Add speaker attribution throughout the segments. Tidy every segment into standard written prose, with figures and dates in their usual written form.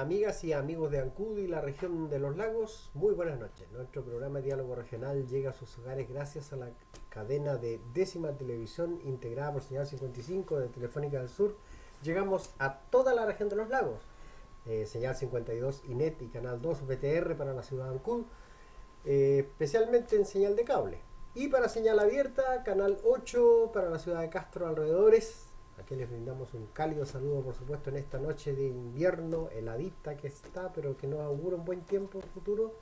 Speaker 1: Amigas y amigos de Ancud y la región de los lagos, muy buenas noches. Nuestro programa Diálogo Regional llega a sus hogares gracias a la cadena de Décima Televisión integrada por señal 55 de Telefónica del Sur. Llegamos a toda la región de los lagos, señal 52 INET y canal 2 BTR para la ciudad de Ancud, especialmente en señal de cable. Y para señal abierta, canal 8 para la ciudad de Castro alrededores. Aquí les brindamos un cálido saludo, por supuesto, en esta noche de invierno, heladita que está, pero que nos augura un buen tiempo futuro.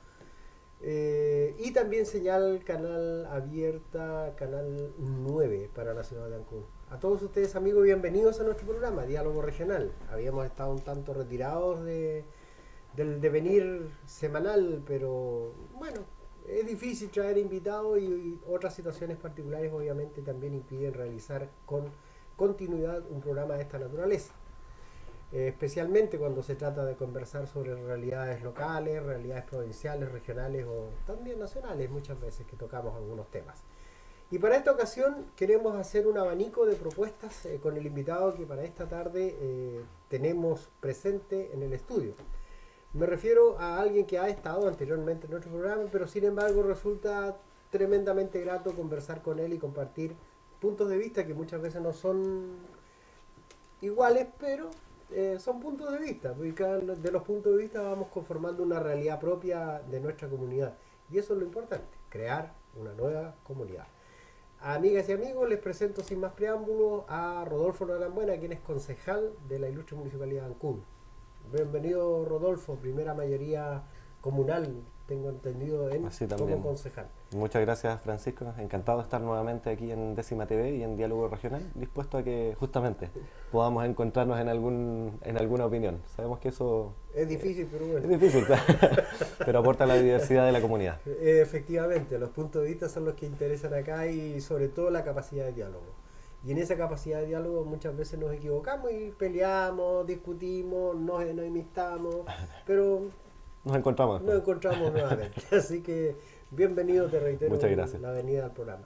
Speaker 1: Y también señal canal abierta, canal 9 para la ciudad de Ancud. A todos ustedes, amigos, bienvenidos a nuestro programa, Diálogo Regional. Habíamos estado un tanto retirados del devenir semanal, pero bueno, es difícil traer invitados y otras situaciones particulares obviamente también impiden realizar con continuidad un programa de esta naturaleza, especialmente cuando se trata de conversar sobre realidades locales, realidades provinciales, regionales o también nacionales, muchas veces que tocamos algunos temas. Y para esta ocasión queremos hacer un abanico de propuestas con el invitado que para esta tarde tenemos presente en el estudio. Me refiero a alguien que ha estado anteriormente en nuestro programa, pero sin embargo resulta tremendamente grato conversar con él y compartir puntos de vista que muchas veces no son iguales, pero son puntos de vista, porque cada de los puntos de vista vamos conformando una realidad propia de nuestra comunidad, y eso es lo importante, crear una nueva comunidad. Amigas y amigos, les presento sin más preámbulos a Rodolfo Norambuena, quien es concejal de la ilustre Municipalidad de Ancud. Bienvenido, Rodolfo, primera mayoría comunal, tengo entendido, como concejal.
Speaker 2: Muchas gracias, Francisco. Encantado de estar nuevamente aquí en Décima TV y en Diálogo Regional, dispuesto a que justamente podamos encontrarnos en alguna opinión. Sabemos que eso
Speaker 1: es difícil, pero bueno.
Speaker 2: Es difícil, claro, pero aporta la diversidad de la comunidad.
Speaker 1: Efectivamente, los puntos de vista son los que interesan acá y sobre todo la capacidad de diálogo. Y en esa capacidad de diálogo muchas veces nos equivocamos y peleamos, discutimos, nos enemistamos, pero nos encontramos nuevamente. Así que bienvenido, te reitero,
Speaker 2: muchas gracias.
Speaker 1: La venida al programa.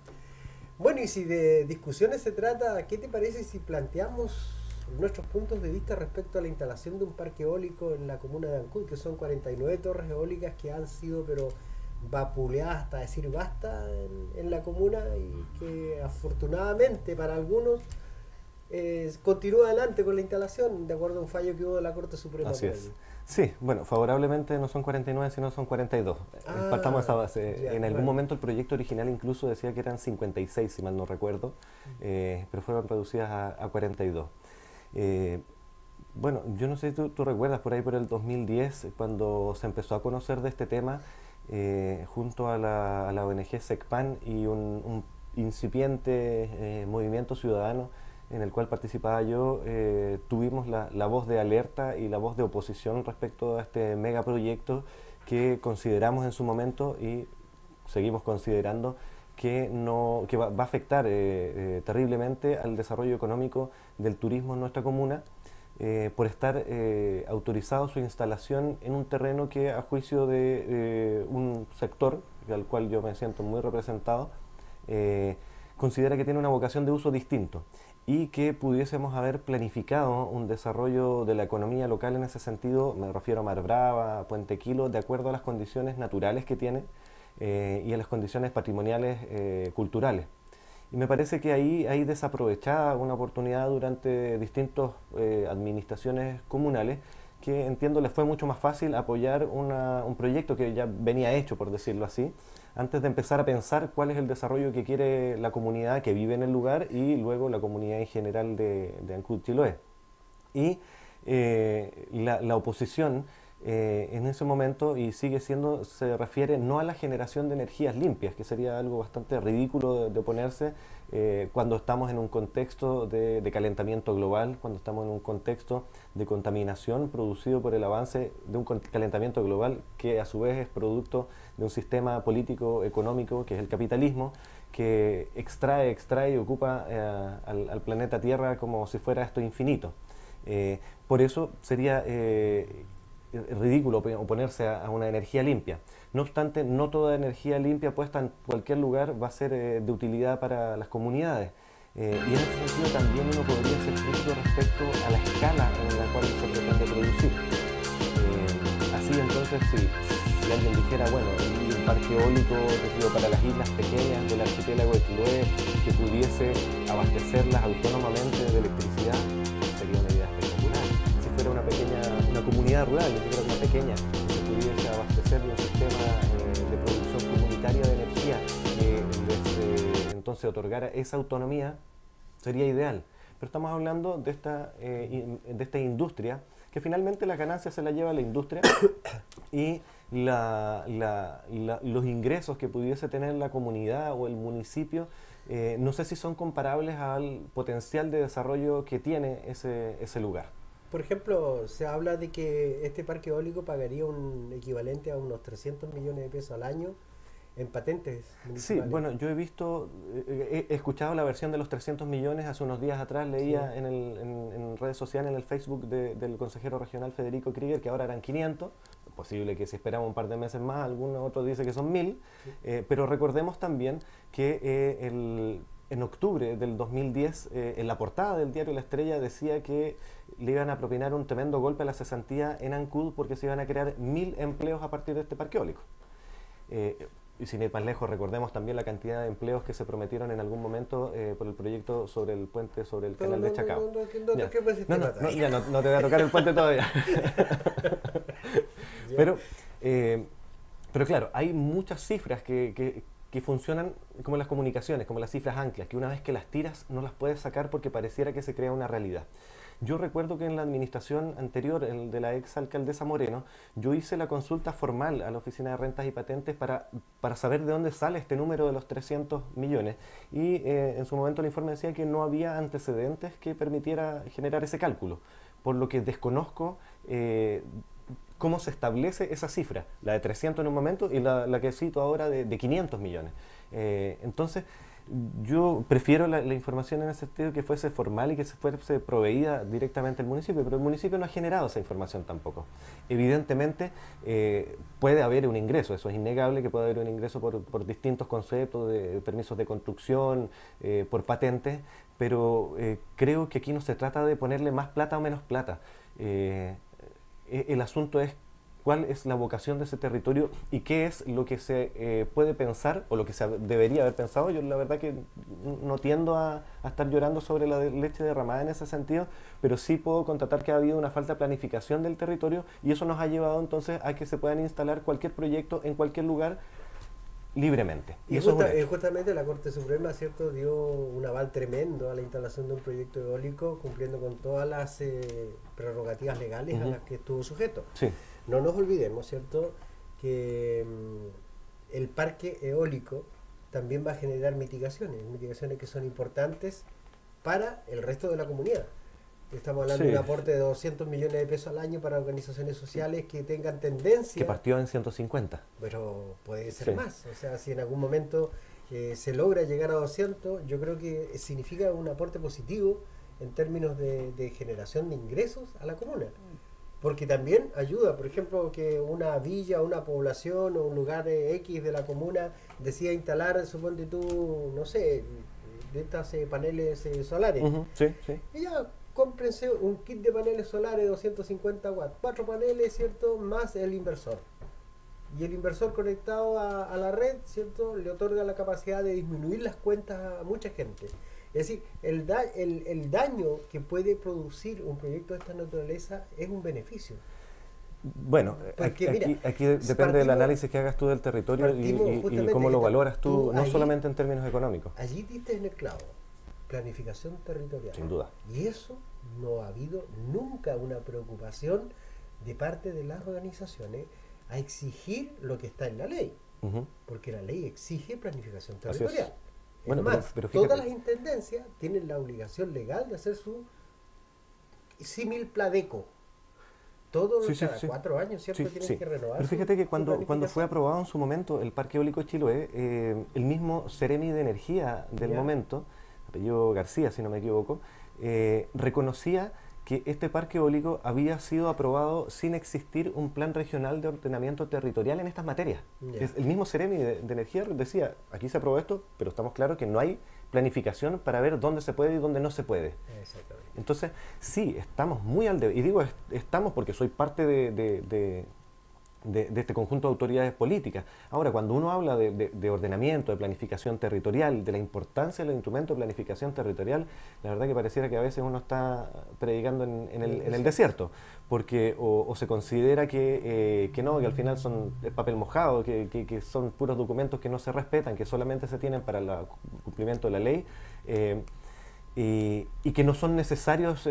Speaker 1: Bueno, y si de discusiones se trata, ¿qué te parece si planteamos nuestros puntos de vista respecto a la instalación de un parque eólico en la comuna de Ancud, que son 49 torres eólicas que han sido vapuleadas hasta decir basta en la comuna y que afortunadamente para algunos continúa adelante con la instalación de acuerdo a un fallo que hubo de la Corte Suprema?
Speaker 2: Así es. Sí, bueno, favorablemente no son 49 sino son 42. Partamos de esa base. En algún momento el proyecto original incluso decía que eran 56, si mal no recuerdo, pero fueron reducidas a 42. Bueno, yo no sé si tú recuerdas por ahí por el 2010 cuando se empezó a conocer de este tema junto a la ONG SECPAN y un incipiente movimiento ciudadano en el cual participaba yo, tuvimos la voz de alerta y la voz de oposición respecto a este megaproyecto que consideramos en su momento y seguimos considerando que va a afectar terriblemente al desarrollo económico del turismo en nuestra comuna, por estar autorizado su instalación en un terreno que a juicio de un sector al cual yo me siento muy representado, considera que tiene una vocación de uso distinto y que pudiésemos haber planificado un desarrollo de la economía local en ese sentido, me refiero a Mar Brava, a Puente Quilo, de acuerdo a las condiciones naturales que tiene y a las condiciones patrimoniales culturales. Y me parece que ahí hay desaprovechada una oportunidad durante distintas administraciones comunales que entiendo les fue mucho más fácil apoyar un proyecto que ya venía hecho, por decirlo así, antes de empezar a pensar cuál es el desarrollo que quiere la comunidad que vive en el lugar y luego la comunidad en general de Ancud Chiloé. Y la oposición en ese momento, y sigue siendo, se refiere no a la generación de energías limpias, que sería algo bastante ridículo de oponerse cuando estamos en un contexto de calentamiento global, cuando estamos en un contexto de contaminación producido por el avance de un calentamiento global que a su vez es producto de un sistema político económico que es el capitalismo, que extrae y ocupa al planeta Tierra como si fuera esto infinito. Por eso sería ridículo oponerse a una energía limpia. No obstante, no toda energía limpia puesta en cualquier lugar va a ser de utilidad para las comunidades. Y en ese sentido también uno podría ser crítico respecto a la escala en la cual se pretende producir. Entonces, si alguien dijera, bueno, hay un parque eólico para las islas pequeñas del archipiélago de Chiloé que pudiese abastecerlas autónomamente de electricidad, sería una idea espectacular. Si fuera una comunidad rural, ni siquiera una pequeña, que se pudiese abastecer de un sistema de producción comunitaria de energía que entonces otorgara esa autonomía, sería ideal. Pero estamos hablando de esta industria, que finalmente las ganancias se las lleva la industria y los ingresos que pudiese tener la comunidad o el municipio, no sé si son comparables al potencial de desarrollo que tiene ese lugar.
Speaker 1: Por ejemplo, se habla de que este parque eólico pagaría un equivalente a unos 300 millones de pesos al año en patentes municipales.
Speaker 2: Sí, bueno, yo he visto, he escuchado la versión de los 300 millones hace unos días atrás, leía
Speaker 1: sí,
Speaker 2: en redes sociales, en el Facebook del consejero regional Federico Krieger, que ahora eran 500, posible que si esperamos un par de meses más, alguno otro dice que son 1000, sí. Pero recordemos también que en octubre del 2010, en la portada del diario La Estrella decía que le iban a propinar un tremendo golpe a la cesantía en Ancud porque se iban a crear 1000 empleos a partir de este parque eólico. Y sin ir más lejos, recordemos también la cantidad de empleos que se prometieron en algún momento por el proyecto sobre el puente sobre el canal de Chacao. No te voy a tocar el puente todavía. Pero claro, hay muchas cifras que funcionan como las comunicaciones, como las cifras anclas, que una vez que las tiras no las puedes sacar porque pareciera que se crea una realidad. Yo recuerdo que en la administración anterior, de la ex alcaldesa Moreno, yo hice la consulta formal a la Oficina de Rentas y Patentes para saber de dónde sale este número de los 300 millones. Y en su momento el informe decía que no había antecedentes que permitiera generar ese cálculo, por lo que desconozco cómo se establece esa cifra, la de 300 en un momento y la que cito ahora de 500 millones. Entonces, yo prefiero la información en ese sentido que fuese formal y que se fuese proveída directamente al municipio, pero el municipio no ha generado esa información tampoco. Evidentemente puede haber un ingreso, eso es innegable, que puede haber un ingreso por distintos conceptos de permisos de construcción, por patentes, pero creo que aquí no se trata de ponerle más plata o menos plata. El asunto es cuál es la vocación de ese territorio y qué es lo que se puede pensar o lo que se debería haber pensado. Yo la verdad que no tiendo a estar llorando sobre la leche derramada en ese sentido, pero sí puedo constatar que ha habido una falta de planificación del territorio y eso nos ha llevado entonces a que se puedan instalar cualquier proyecto en cualquier lugar libremente.
Speaker 1: Y eso justamente la Corte Suprema, ¿cierto?, dio un aval tremendo a la instalación de un proyecto eólico cumpliendo con todas las prerrogativas legales a las que estuvo sujeto.
Speaker 2: Sí.
Speaker 1: No nos olvidemos, ¿cierto?, que el parque eólico también va a generar mitigaciones que son importantes para el resto de la comunidad. Estamos hablando de un aporte de 200 millones de pesos al año para organizaciones sociales que tengan tendencia.
Speaker 2: Que partió en 150.
Speaker 1: Pero puede ser más. O sea, si en algún momento se logra llegar a 200, yo creo que significa un aporte positivo en términos de generación de ingresos a la comuna. Porque también ayuda, por ejemplo, que una villa, una población o un lugar X de la comuna decida instalar, suponte tú, no sé, de estas paneles solares. Y ya cómprense un kit de paneles solares de 250 watts, 4 paneles, ¿cierto?, más el inversor. Y el inversor conectado a la red, ¿cierto?, le otorga la capacidad de disminuir las cuentas a mucha gente. Es decir, el daño que puede producir un proyecto de esta naturaleza es un beneficio.
Speaker 2: Bueno, aquí depende del análisis que hagas tú del territorio y cómo lo valoras tú, no solamente en términos económicos.
Speaker 1: Allí diste en el clavo, planificación territorial.
Speaker 2: Sin duda.
Speaker 1: Y eso no ha habido nunca una preocupación de parte de las organizaciones a exigir lo que está en la ley, porque la ley exige planificación territorial.
Speaker 2: Bueno,
Speaker 1: pero todas las intendencias tienen la obligación legal de hacer su símil Pladeco. Todos cada 4 años, ¿cierto? Tienen que renovar.
Speaker 2: Pero fíjate que cuando fue aprobado en su momento el Parque Eólico Chiloé, el mismo Ceremi de Energía del momento, apellido García, si no me equivoco, reconocía que este parque eólico había sido aprobado sin existir un plan regional de ordenamiento territorial en estas materias. El mismo Ceremi de Energía decía, aquí se aprobó esto, pero estamos claros que no hay planificación para ver dónde se puede y dónde no se puede. Entonces, sí, estamos muy al debe. Y digo estamos porque soy parte de de este conjunto de autoridades políticas. Ahora, cuando uno habla de ordenamiento, de planificación territorial, de la importancia de los instrumentos de planificación territorial, la verdad que pareciera que a veces uno está predicando en el desierto, porque o se considera que no, que al final son papel mojado, que son puros documentos que no se respetan, que solamente se tienen para el cumplimiento de la ley, y que no son necesarios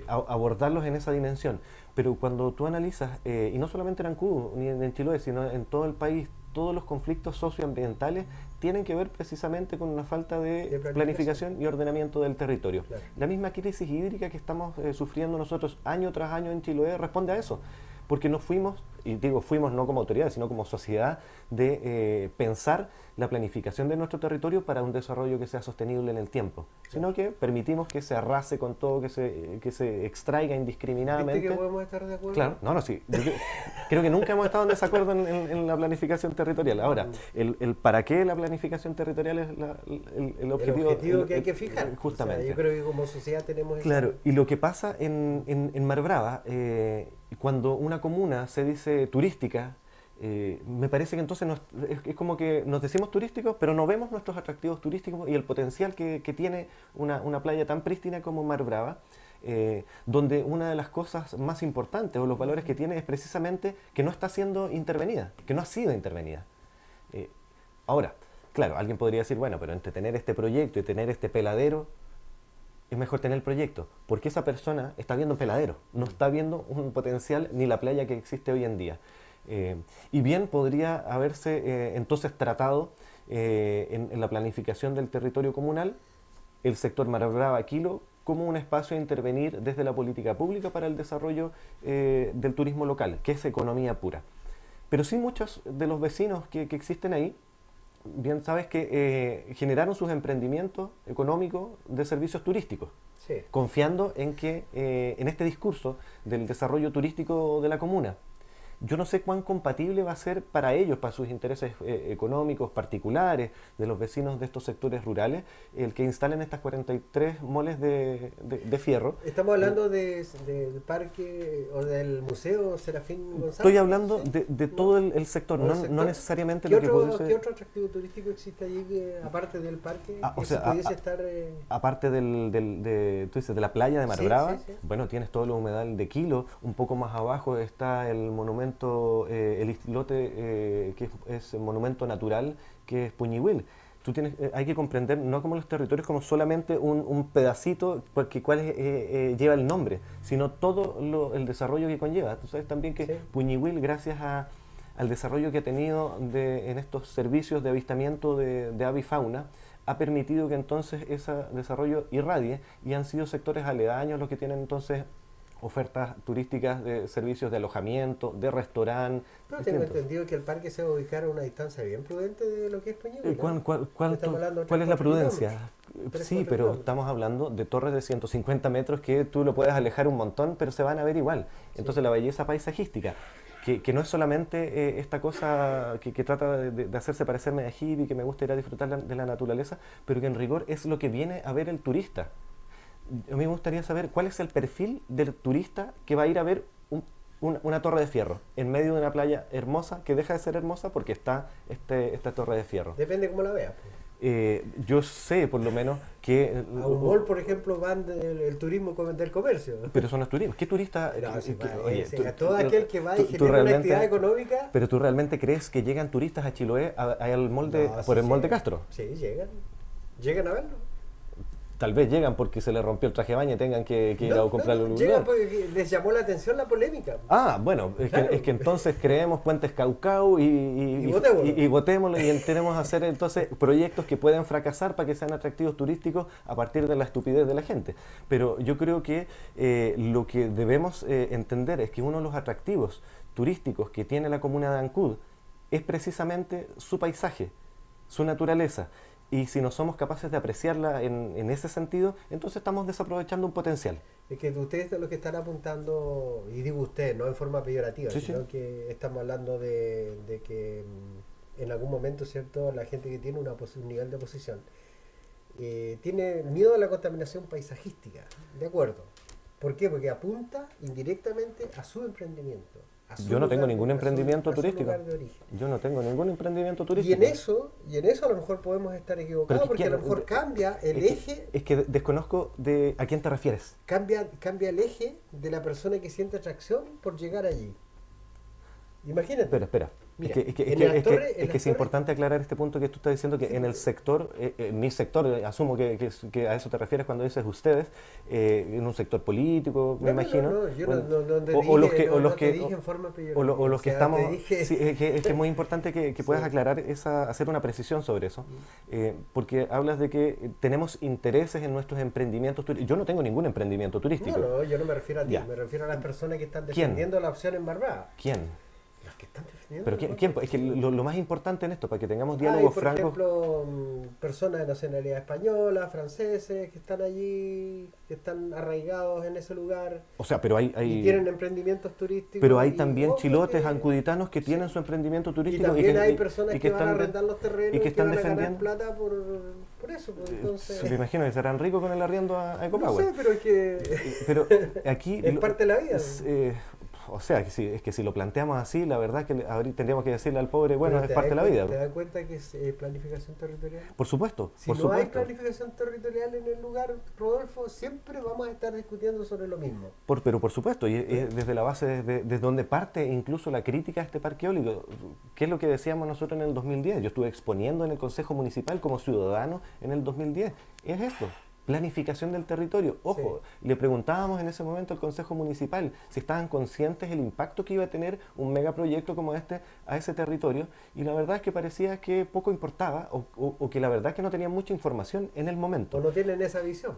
Speaker 2: abordarlos en esa dimensión. Pero cuando tú analizas, y no solamente en Ancud ni en Chiloé, sino en todo el país, todos los conflictos socioambientales tienen que ver precisamente con una falta de planificación y ordenamiento del territorio.
Speaker 1: Claro.
Speaker 2: La misma crisis hídrica que estamos sufriendo nosotros año tras año en Chiloé responde a eso, porque nos fuimos, y digo fuimos no como autoridad, sino como sociedad, de pensar la planificación de nuestro territorio para un desarrollo que sea sostenible en el tiempo, sino que permitimos que se arrase con todo, que se extraiga indiscriminadamente.
Speaker 1: ¿Viste que podemos estar de acuerdo?
Speaker 2: Claro, no, sí. Creo que nunca hemos estado en desacuerdo en la planificación territorial. Ahora, el para qué la planificación territorial es el objetivo.
Speaker 1: El objetivo que hay que fijar.
Speaker 2: Justamente.
Speaker 1: O sea, yo creo que como sociedad tenemos
Speaker 2: Claro,
Speaker 1: eso.
Speaker 2: y lo que pasa en Mar Brava, cuando una comuna se dice turística, me parece que entonces es como que nos decimos turísticos, pero no vemos nuestros atractivos turísticos y el potencial que tiene una playa tan prístina como Mar Brava, donde una de las cosas más importantes o los valores que tiene es precisamente que no está siendo intervenida, que no ha sido intervenida. Ahora, claro, alguien podría decir, bueno, pero entre tener este proyecto y tener este peladero, es mejor tener el proyecto, porque esa persona está viendo un peladero, no está viendo un potencial ni la playa que existe hoy en día. Y bien podría haberse entonces tratado en la planificación del territorio comunal el sector Mar Brava Quilo como un espacio a intervenir desde la política pública para el desarrollo del turismo local, que es economía pura. Pero sí muchos de los vecinos que existen ahí, bien sabes que generaron sus emprendimientos económicos de servicios turísticos,
Speaker 1: Sí.
Speaker 2: confiando en que en este discurso del desarrollo turístico de la comuna. Yo no sé cuán compatible va a ser para ellos, para sus intereses económicos particulares, de los vecinos de estos sectores rurales, el que instalen estas 43 moles de fierro.
Speaker 1: Estamos hablando del parque o del museo Serafín González.
Speaker 2: Estoy hablando
Speaker 1: ¿sí?
Speaker 2: de todo el sector,
Speaker 1: ¿Todo el
Speaker 2: no,
Speaker 1: sector?
Speaker 2: no necesariamente
Speaker 1: ¿Qué
Speaker 2: lo que
Speaker 1: otro,
Speaker 2: puede
Speaker 1: ¿Qué otro atractivo turístico existe allí aparte del parque?
Speaker 2: o
Speaker 1: que
Speaker 2: sea,
Speaker 1: se pudiese estar...
Speaker 2: aparte tú dices, de la playa de Mar
Speaker 1: Sí,
Speaker 2: Brava,
Speaker 1: sí, sí.
Speaker 2: bueno, tienes todo el humedal de Quilo, un poco más abajo está el monumento, el islote, que es el monumento natural, que es Puñihuil. Hay que comprender, no como los territorios, como solamente un pedacito porque lleva el nombre, sino todo el desarrollo que conlleva. Tú sabes también que
Speaker 1: Sí.
Speaker 2: Puñihuil, gracias al desarrollo que ha tenido en estos servicios de avistamiento de avifauna, ha permitido que entonces ese desarrollo irradie y han sido sectores aledaños los que tienen entonces ofertas turísticas de servicios de alojamiento, de restaurante.
Speaker 1: Pero tengo entendido que el parque se va a ubicar a una distancia bien prudente de lo que es Puñihuil, ¿no?
Speaker 2: ¿Cuál es la prudencia?
Speaker 1: 3-4
Speaker 2: Sí, pero
Speaker 1: kilómetros.
Speaker 2: estamos hablando de torres de 150 metros que tú lo puedes alejar un montón, pero se van a ver igual. Entonces la belleza paisajística, que no es solamente esta cosa que trata de hacerse parecerme a hippie, que me gusta ir a disfrutar de la naturaleza, pero que en rigor es lo que viene a ver el turista. A mí me gustaría saber cuál es el perfil del turista que va a ir a ver una torre de fierro en medio de una playa hermosa que deja de ser hermosa porque está esta torre de fierro.
Speaker 1: Depende cómo la veas. Pues.
Speaker 2: Yo sé por lo menos que...
Speaker 1: A un mall, por ejemplo, van el turismo del comercio.
Speaker 2: Pero eso no es turismo. ¿Qué turista?
Speaker 1: No, sí,
Speaker 2: Oye,
Speaker 1: todo aquel que va y genera una actividad económica...
Speaker 2: ¿Pero tú realmente crees que llegan turistas a Chiloé al mall
Speaker 1: No,
Speaker 2: por
Speaker 1: sí
Speaker 2: el mall de
Speaker 1: llegan.
Speaker 2: Castro?
Speaker 1: Sí, llegan. Llegan a verlo.
Speaker 2: Tal vez llegan porque se les rompió el traje de baño y tengan que ir a comprarlo en un
Speaker 1: llegan
Speaker 2: lugar.
Speaker 1: porque les llamó la atención la polémica.
Speaker 2: Ah, bueno,
Speaker 1: Claro.
Speaker 2: es que entonces creemos puentes Caucau
Speaker 1: Y votémoslo.
Speaker 2: y votémoslo y tenemos que hacer entonces proyectos que pueden fracasar para que sean atractivos turísticos a partir de la estupidez de la gente. Pero yo creo que lo que debemos entender es que uno de los atractivos turísticos que tiene la comuna de Ancud es precisamente su paisaje, su naturaleza. Y si no somos capaces de apreciarla en ese sentido, entonces estamos desaprovechando un potencial.
Speaker 1: Es que ustedes lo que están apuntando, y digo ustedes, no en forma peyorativa,
Speaker 2: Sí,
Speaker 1: sino
Speaker 2: sí.
Speaker 1: que estamos hablando de que en algún momento, ¿cierto?, la gente que tiene un nivel de posición tiene miedo a la contaminación paisajística, ¿de acuerdo? ¿Por qué? Porque apunta indirectamente a su emprendimiento.
Speaker 2: Yo no tengo ningún emprendimiento turístico.
Speaker 1: Lugar de origen.
Speaker 2: Yo no tengo ningún emprendimiento turístico.
Speaker 1: Y en eso a lo mejor podemos estar equivocados, porque a lo mejor cambia el eje.
Speaker 2: Es que desconozco de a quién te refieres.
Speaker 1: Cambia el eje de la persona que siente atracción por llegar allí. Imagínate.
Speaker 2: Espera.
Speaker 1: Mira,
Speaker 2: es que es importante aclarar este punto que tú estás diciendo, que en el sector, mi sector, asumo que a eso te refieres cuando dices ustedes, en un sector político, me imagino.
Speaker 1: Yo no te dije en forma peyorativa.
Speaker 2: O los que estamos... Sí, es que es muy importante que puedas aclarar, hacer una precisión sobre eso, porque hablas de que tenemos intereses en nuestros emprendimientos turísticos. Yo no tengo ningún emprendimiento turístico.
Speaker 1: No, yo no me refiero a ti, me refiero a las personas que están defendiendo la opción en Barbada.
Speaker 2: ¿Quién?
Speaker 1: Que están defendiendo.
Speaker 2: Pero ¿quién? Es que lo más importante en esto, para que tengamos diálogos francos.
Speaker 1: Por ejemplo, personas de nacionalidad española, franceses, que están allí, que están arraigados en ese lugar.
Speaker 2: O sea, pero hay
Speaker 1: y tienen emprendimientos turísticos.
Speaker 2: Pero hay también chilotes, ancuditanos que tienen su emprendimiento turístico.
Speaker 1: Y también hay personas que van a arrendar los terrenos
Speaker 2: y que están
Speaker 1: van a
Speaker 2: defendiendo
Speaker 1: ganar plata por eso. Pues, entonces...
Speaker 2: Me imagino que serán ricos con el arriendo a Ecopagua.
Speaker 1: No sé, pero es que...
Speaker 2: Pero aquí...
Speaker 1: es parte de la vida.
Speaker 2: O sea, es que si lo planteamos así, la verdad que tendríamos que decirle al pobre, bueno, es parte de la vida.
Speaker 1: ¿Te das cuenta que es planificación territorial?
Speaker 2: Por supuesto.
Speaker 1: Si no hay planificación territorial en el lugar, Rodolfo, siempre vamos a estar discutiendo sobre lo mismo.
Speaker 2: Pero por supuesto, y es desde la base, desde donde parte incluso la crítica a este parque eólico. ¿Qué es lo que decíamos nosotros en el 2010? Yo estuve exponiendo en el Consejo Municipal como ciudadano en el 2010. Es esto. Planificación del territorio. Ojo, le preguntábamos en ese momento al Consejo Municipal si estaban conscientes del impacto que iba a tener un megaproyecto como este a ese territorio, y la verdad es que parecía que poco importaba o que la verdad es que no tenían mucha información en el momento.
Speaker 1: O no tienen esa visión.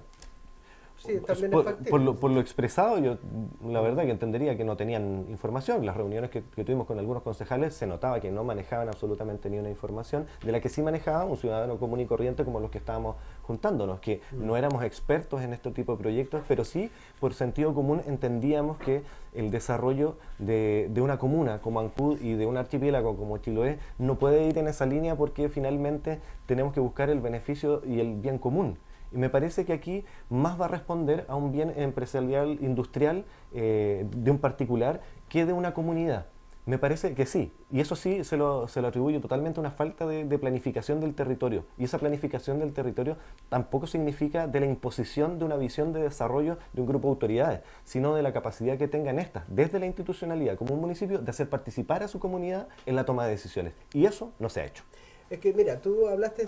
Speaker 1: Sí, también
Speaker 2: es
Speaker 1: factible.
Speaker 2: Por lo expresado, yo la verdad que entendería que no tenían información. Las reuniones que tuvimos con algunos concejales se notaba que no manejaban absolutamente ni una información de la que sí manejaba un ciudadano común y corriente como los que estábamos juntándonos, que no éramos expertos en este tipo de proyectos, pero sí por sentido común entendíamos que el desarrollo de una comuna como Ancud y de un archipiélago como Chiloé no puede ir en esa línea, porque finalmente tenemos que buscar el beneficio y el bien común. Y me parece que aquí más va a responder a un bien empresarial, industrial, de un particular, que de una comunidad. Me parece que sí, y eso sí se lo atribuyo totalmente a una falta de planificación del territorio. Y esa planificación del territorio tampoco significa de la imposición de una visión de desarrollo de un grupo de autoridades, sino de la capacidad que tengan estas, desde la institucionalidad como un municipio, de hacer participar a su comunidad en la toma de decisiones. Y eso no se ha hecho.
Speaker 1: Es que mira, tú hablaste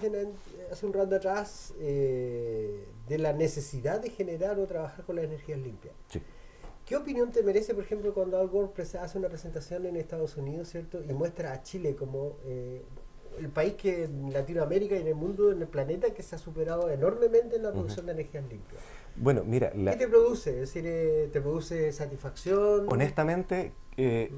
Speaker 1: hace un rato atrás de la necesidad de generar o trabajar con las energías limpias.
Speaker 2: Sí.
Speaker 1: ¿Qué opinión te merece, por ejemplo, cuando Al Gore hace una presentación en Estados Unidos, ¿cierto? Y muestra a Chile como el país que en Latinoamérica y en el mundo, en el planeta, que se ha superado enormemente en la producción de energías limpias?
Speaker 2: Bueno, mira...
Speaker 1: ¿Qué te produce? Es decir, ¿te produce satisfacción?
Speaker 2: Honestamente, que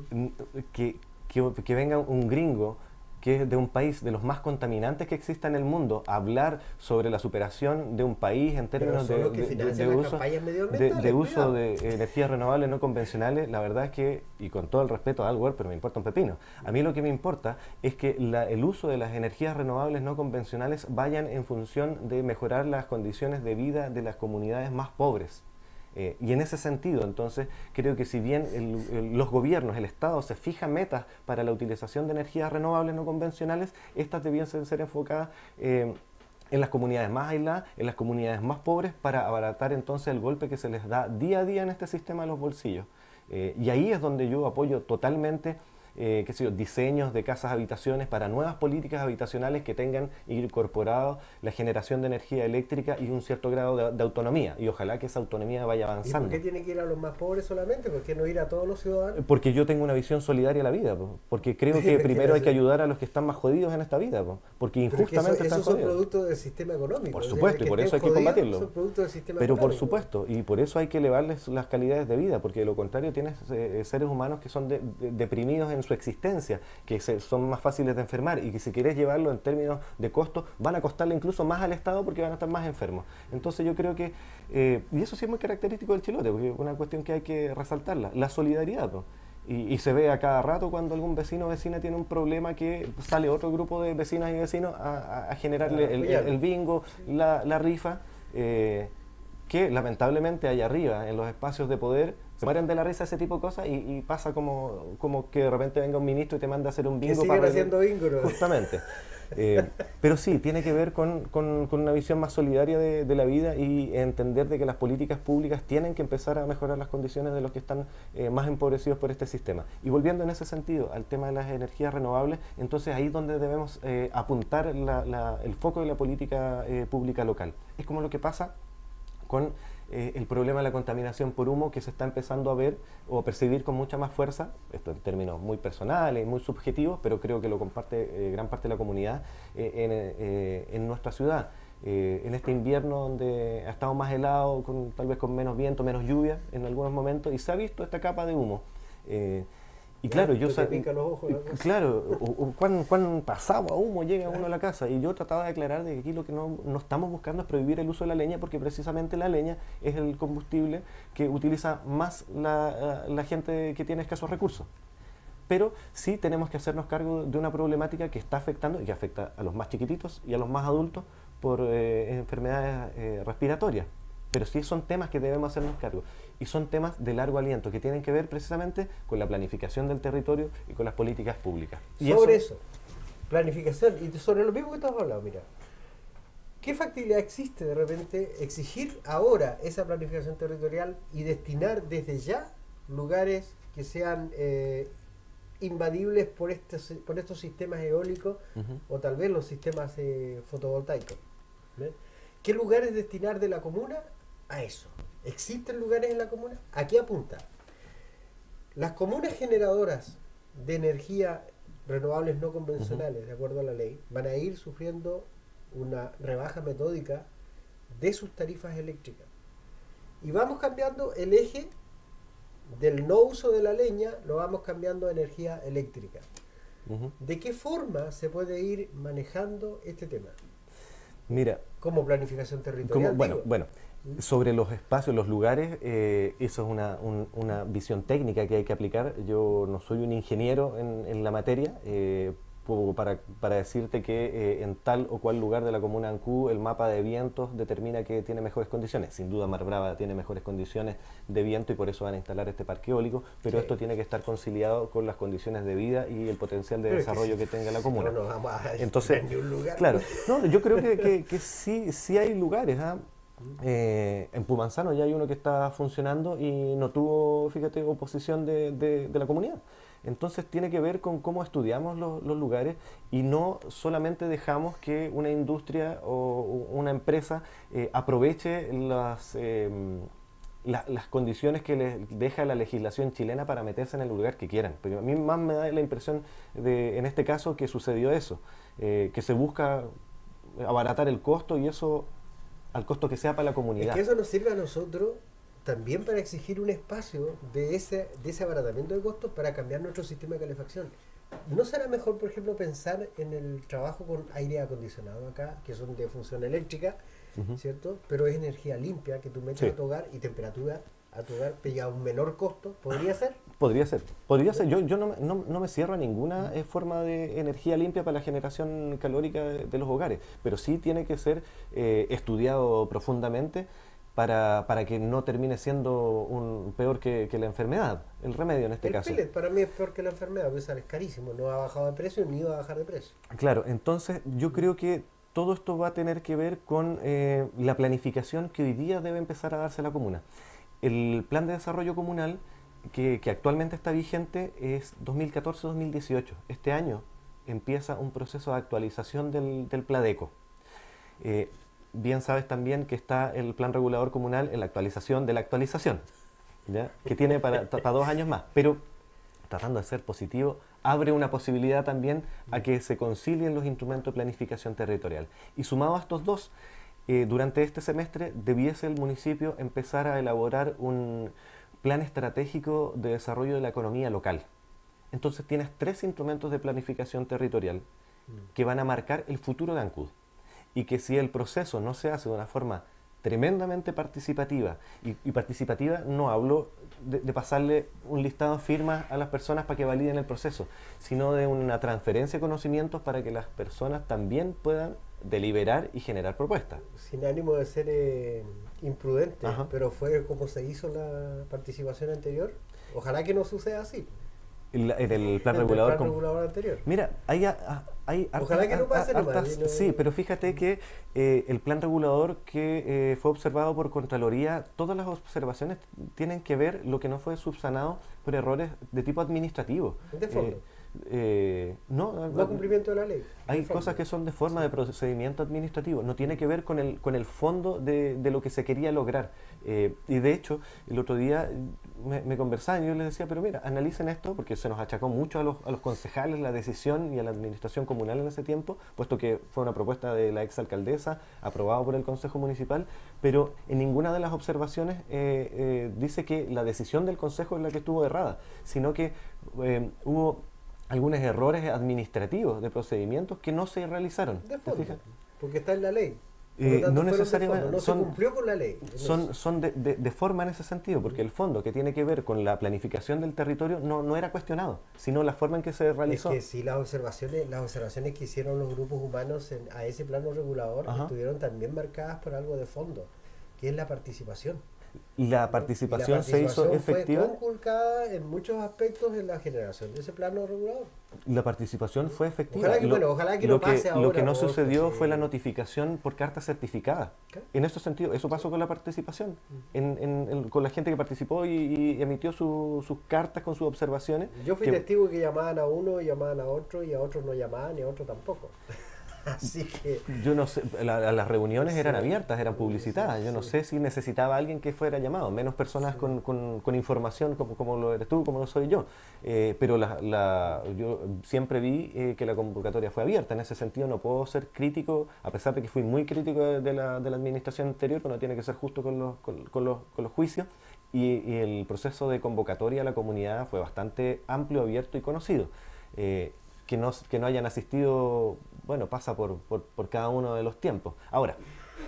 Speaker 2: venga un gringo que es de un país de los más contaminantes que exista en el mundo, hablar sobre la superación de un país en términos de uso de energías renovables no convencionales, la verdad es que, y con todo el respeto a Al Gore, pero me importa un pepino. A mí lo que me importa es que el uso de las energías renovables no convencionales vayan en función de mejorar las condiciones de vida de las comunidades más pobres. Y en ese sentido, entonces, creo que si bien los gobiernos, el Estado, se fijan metas para la utilización de energías renovables no convencionales, estas debiesen ser enfocadas en las comunidades más aisladas, en las comunidades más pobres, para abaratar entonces el golpe que se les da día a día en este sistema de los bolsillos. Y ahí es donde yo apoyo totalmente diseños de casas habitaciones para nuevas políticas habitacionales que tengan incorporado la generación de energía eléctrica y un cierto grado de autonomía, y ojalá que esa autonomía vaya avanzando.
Speaker 1: ¿Y por qué tiene que ir a los más pobres solamente? ¿Por qué no ir a todos los ciudadanos?
Speaker 2: Porque yo tengo una visión solidaria de la vida, porque creo que primero hay que ayudar a los que están más jodidos en esta vida, porque injustamente están jodidos.
Speaker 1: Esos son productos del sistema económico.
Speaker 2: Por supuesto, y por eso hay que combatirlo.
Speaker 1: Son productos del sistema
Speaker 2: Pero
Speaker 1: económico.
Speaker 2: por supuesto, y por eso hay que elevarles las calidades de vida, porque de lo contrario tienes seres humanos que son deprimidos en su existencia, que son más fáciles de enfermar, y que si quieres llevarlo en términos de costo, van a costarle incluso más al Estado porque van a estar más enfermos. Entonces yo creo que, y eso sí es muy característico del chilote, porque es una cuestión que hay que resaltarla, la solidaridad, ¿no? Y se ve a cada rato cuando algún vecino o vecina tiene un problema, que sale otro grupo de vecinas y vecinos a generarle el bingo, la rifa, que lamentablemente allá arriba, en los espacios de poder, se mueren de la risa ese tipo de cosas y pasa como que de repente venga un ministro y te manda a hacer un bingo.
Speaker 1: Que siguen haciendo bingo, ¿no?
Speaker 2: Justamente. Pero sí, tiene que ver con una visión más solidaria de la vida y entender de que las políticas públicas tienen que empezar a mejorar las condiciones de los que están más empobrecidos por este sistema. Y volviendo en ese sentido al tema de las energías renovables, entonces ahí es donde debemos apuntar el foco de la política pública local. Es como lo que pasa con el problema de la contaminación por humo, que se está empezando a ver o percibir con mucha más fuerza, esto en términos muy personales, muy subjetivos, pero creo que lo comparte gran parte de la comunidad en nuestra ciudad. En este invierno donde ha estado más helado, tal vez con menos viento, menos lluvia en algunos momentos, y se ha visto esta capa de humo. Y claro, yo claro, cuán pasado a humo llega uno a la casa. Y yo trataba de aclarar de que aquí lo que no estamos buscando es prohibir el uso de la leña, porque precisamente la leña es el combustible que utiliza más la gente que tiene escasos recursos. Pero sí tenemos que hacernos cargo de una problemática que está afectando y que afecta a los más chiquititos y a los más adultos por enfermedades respiratorias. Pero sí son temas que debemos hacernos cargo. Y son temas de largo aliento que tienen que ver precisamente con la planificación del territorio y con las políticas públicas. Y
Speaker 1: sobre eso, planificación, y sobre lo mismo que tú has hablado, mira, ¿qué factibilidad existe de repente exigir ahora esa planificación territorial y destinar desde ya lugares que sean invadibles por estos sistemas eólicos o tal vez los sistemas fotovoltaicos? ¿Ves? ¿Qué lugares destinar de la comuna a eso? ¿Existen lugares en la comuna? ¿A qué apunta? Las comunas generadoras de energía renovables no convencionales, de acuerdo a la ley, van a ir sufriendo una rebaja metódica de sus tarifas eléctricas. Y vamos cambiando el eje del no uso de la leña, lo vamos cambiando a energía eléctrica. ¿De qué forma se puede ir manejando este tema?
Speaker 2: Mira,
Speaker 1: como planificación territorial.
Speaker 2: Bueno, sobre los espacios, los lugares, eso es una visión técnica que hay que aplicar. Yo no soy un ingeniero en la materia, para decirte que en tal o cual lugar de la comuna de Ancud el mapa de vientos determina que tiene mejores condiciones. Sin duda Mar Brava tiene mejores condiciones de viento y por eso van a instalar este parque eólico, pero sí, esto tiene que estar conciliado con las condiciones de vida y el potencial de desarrollo que tenga la comuna.
Speaker 1: No vamos a
Speaker 2: entonces,
Speaker 1: un lugar.
Speaker 2: Claro, no, yo creo que sí hay lugares. En Pumanzano ya hay uno que está funcionando y no tuvo, fíjate, oposición de la comunidad. Entonces tiene que ver con cómo estudiamos los lugares y no solamente dejamos que una industria o una empresa aproveche las condiciones que les deja la legislación chilena para meterse en el lugar que quieran. Porque a mí más me da la impresión en este caso, que sucedió eso, que se busca abaratar el costo y eso al costo que sea para la comunidad.
Speaker 1: Es que eso nos sirve a nosotros también para exigir un espacio de ese abaratamiento de costos para cambiar nuestro sistema de calefacción. ¿No será mejor, por ejemplo, pensar en el trabajo con aire acondicionado acá, que son de función eléctrica, ¿cierto? Pero es energía limpia que tú metes a tu hogar y temperatura a tu hogar, pero a un menor costo? ¿Podría ser?
Speaker 2: Podría ser. Yo no me cierro a ninguna forma de energía limpia para la generación calórica de los hogares, pero sí tiene que ser estudiado profundamente para que no termine siendo peor que la enfermedad, el remedio en este caso.
Speaker 1: El pellet para mí es peor que la enfermedad, porque es carísimo, no ha bajado de precio ni va a bajar de precio.
Speaker 2: Claro, entonces yo creo que todo esto va a tener que ver con la planificación que hoy día debe empezar a darse la comuna. El plan de desarrollo comunal que actualmente está vigente es 2014-2018. Este año empieza un proceso de actualización del Pladeco. Bien sabes también que está el plan regulador comunal en la actualización de la actualización, ¿ya? Que tiene para 2 años más, pero tratando de ser positivo, abre una posibilidad también a que se concilien los instrumentos de planificación territorial. Y sumado a estos dos, durante este semestre debiese el municipio empezar a elaborar un plan estratégico de desarrollo de la economía local. Entonces tienes 3 instrumentos de planificación territorial que van a marcar el futuro de Ancud. Y que si el proceso no se hace de una forma tremendamente participativa, y participativa no hablo de pasarle un listado de firmas a las personas para que validen el proceso, sino de una transferencia de conocimientos para que las personas también puedan deliberar y generar propuestas.
Speaker 1: Sin ánimo de ser imprudente,
Speaker 2: Ajá.
Speaker 1: pero fue como se hizo la participación anterior. Ojalá que no suceda así.
Speaker 2: En el plan
Speaker 1: En el
Speaker 2: regulador.
Speaker 1: plan regulador anterior.
Speaker 2: Mira, hay
Speaker 1: Ojalá que no pase nomás, no-
Speaker 2: sí, pero fíjate que el plan regulador que fue observado por Contraloría, todas las observaciones tienen que ver lo que no fue subsanado por errores de tipo administrativo.
Speaker 1: De fondo.
Speaker 2: No,
Speaker 1: Cumplimiento de la ley.
Speaker 2: hay
Speaker 1: De fondo.
Speaker 2: cosas que son de forma de procedimiento administrativo, no tiene que ver con el fondo de lo que se quería lograr. Y de hecho, el otro día me conversaban y yo les decía, pero mira, analicen esto, porque se nos achacó mucho a los concejales la decisión y a la administración comunal en ese tiempo, puesto que fue una propuesta de la exalcaldesa, aprobada por el Consejo Municipal, pero en ninguna de las observaciones dice que la decisión del Consejo es la que estuvo errada, sino que hubo algunos errores administrativos de procedimientos que no se realizaron.
Speaker 1: De
Speaker 2: ¿Te
Speaker 1: fondo.
Speaker 2: fijas?
Speaker 1: Porque está en la ley. Por lo tanto,
Speaker 2: No
Speaker 1: fueron de
Speaker 2: necesariamente,
Speaker 1: fondo, no se cumplió con la ley.
Speaker 2: son de forma en ese sentido, porque el fondo que tiene que ver con la planificación del territorio no era cuestionado, sino la forma en que se realizó.
Speaker 1: Es que sí, las observaciones que hicieron los grupos humanos a ese plano regulador
Speaker 2: Ajá.
Speaker 1: estuvieron también marcadas por algo de fondo, que es la participación.
Speaker 2: La participación se hizo efectiva.
Speaker 1: Fue conculcada en muchos aspectos en la generación de ese plano regulador.
Speaker 2: La participación fue efectiva.
Speaker 1: Ojalá que no pase ahora.
Speaker 2: Lo que no
Speaker 1: Rodolfo,
Speaker 2: sucedió
Speaker 1: sí.
Speaker 2: fue la notificación por carta certificada.
Speaker 1: Claro.
Speaker 2: En ese sentido, eso pasó con la participación, con la gente que participó y emitió sus cartas con sus observaciones.
Speaker 1: Yo fui
Speaker 2: que-
Speaker 1: testigo que llamaban a uno y llamaban a otro y a otros no llamaban y a otros tampoco. Así que
Speaker 2: Yo no sé, las reuniones eran
Speaker 1: Sí.
Speaker 2: abiertas, eran publicitadas.
Speaker 1: Sí,
Speaker 2: Yo no
Speaker 1: sí.
Speaker 2: sé si necesitaba alguien que fuera llamado, menos personas
Speaker 1: Sí.
Speaker 2: con información como lo eres tú, como lo soy yo. Pero yo siempre vi que la convocatoria fue abierta. En ese sentido no puedo ser crítico, a pesar de que fui muy crítico de la administración anterior, pero no tiene que ser justo con los juicios. Y el proceso de convocatoria a la comunidad fue bastante amplio, abierto y conocido. Que no hayan asistido, bueno, pasa por cada uno de los tiempos. Ahora,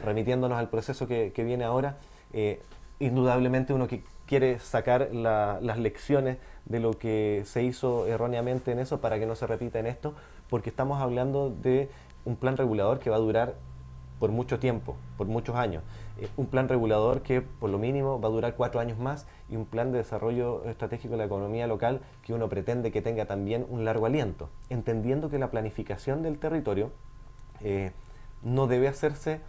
Speaker 2: remitiéndonos al proceso que viene ahora, indudablemente uno que quiere sacar las lecciones de lo que se hizo erróneamente en eso para que no se repita en esto, porque estamos hablando de un plan regulador que va a durar por mucho tiempo, por muchos años. Un plan regulador que por lo mínimo va a durar 4 años más y un plan de desarrollo estratégico de la economía local que uno pretende que tenga también un largo aliento, entendiendo que la planificación del territorio no debe hacerse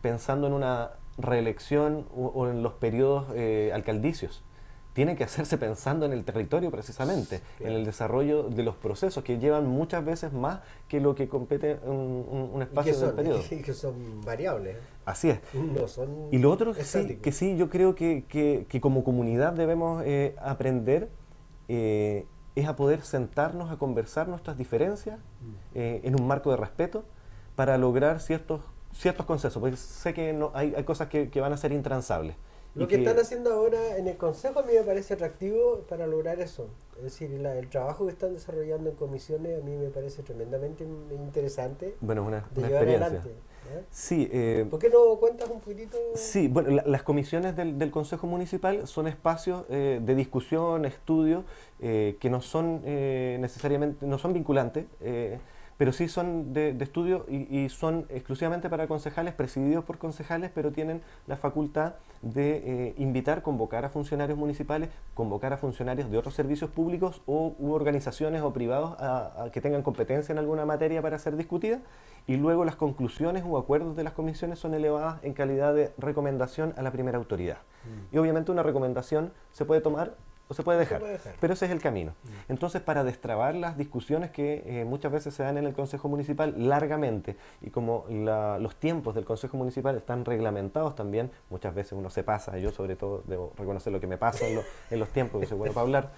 Speaker 2: pensando en una reelección o en los periodos alcaldicios. Tiene que hacerse pensando en el territorio precisamente,
Speaker 1: Claro.
Speaker 2: en el desarrollo de los procesos que llevan muchas veces más que lo que compete un espacio del periodo.
Speaker 1: y que son variables,
Speaker 2: Así es.
Speaker 1: no son
Speaker 2: Y lo otro
Speaker 1: estáticos.
Speaker 2: que sí yo creo que como comunidad debemos aprender es a poder sentarnos a conversar nuestras diferencias en un marco de respeto para lograr ciertos consensos, porque sé que hay cosas que van a ser intransables.
Speaker 1: Lo
Speaker 2: y
Speaker 1: que están haciendo ahora en el Consejo a mí me parece atractivo para lograr eso. Es decir, el trabajo que están desarrollando en comisiones a mí me parece tremendamente interesante
Speaker 2: Bueno, es
Speaker 1: de
Speaker 2: una
Speaker 1: llevar
Speaker 2: experiencia.
Speaker 1: adelante. ¿Eh?
Speaker 2: Sí,
Speaker 1: ¿Por qué no cuentas un poquitito?
Speaker 2: sí, bueno, las comisiones del Consejo Municipal son espacios de discusión, estudio, que no son necesariamente, no son vinculantes, pero sí son de estudio y son exclusivamente para concejales, presididos por concejales, pero tienen la facultad de invitar, convocar a funcionarios municipales, convocar a funcionarios de otros servicios públicos u organizaciones o privados a que tengan competencia en alguna materia para ser discutida, y luego las conclusiones o acuerdos de las comisiones son elevadas en calidad de recomendación a la primera autoridad. Y obviamente una recomendación se puede tomar o se puede dejar, pero ese es el camino. Entonces, para destrabar las discusiones que muchas veces se dan en el Consejo Municipal largamente, y como los tiempos del Consejo Municipal están reglamentados también, muchas veces uno se pasa, yo sobre todo debo reconocer lo que me pasa en los tiempos, que soy bueno para hablar,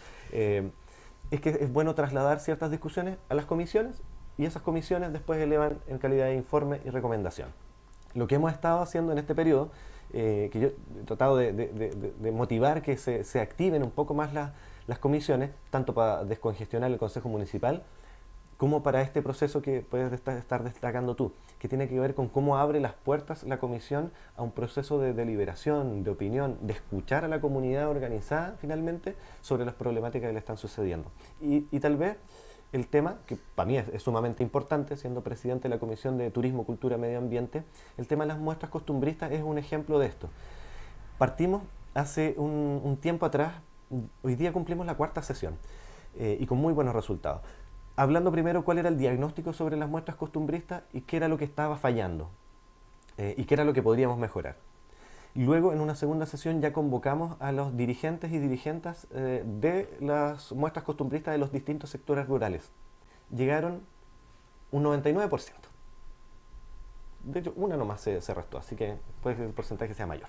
Speaker 2: es que es bueno trasladar ciertas discusiones a las comisiones, y esas comisiones después elevan en calidad de informe y recomendación. Lo que hemos estado haciendo en este periodo, que yo he tratado de motivar que se activen un poco más las comisiones, tanto para descongestionar el Consejo Municipal, como para este proceso que puedes estar destacando tú, que tiene que ver con cómo abre las puertas la comisión a un proceso de deliberación, de opinión, de escuchar a la comunidad organizada finalmente sobre las problemáticas que le están sucediendo. Y tal vez el tema, que para mí es sumamente importante, siendo presidente de la Comisión de Turismo, Cultura, Medio Ambiente, el tema de las muestras costumbristas es un ejemplo de esto. Partimos hace un tiempo atrás, hoy día cumplimos la 4ª sesión, y con muy buenos resultados. Hablando primero cuál era el diagnóstico sobre las muestras costumbristas y qué era lo que estaba fallando, y qué era lo que podríamos mejorar. Luego, en una segunda sesión, ya convocamos a los dirigentes y dirigentes de las muestras costumbristas de los distintos sectores rurales. Llegaron un 99%. De hecho, una nomás se restó, así que puede que el porcentaje sea mayor.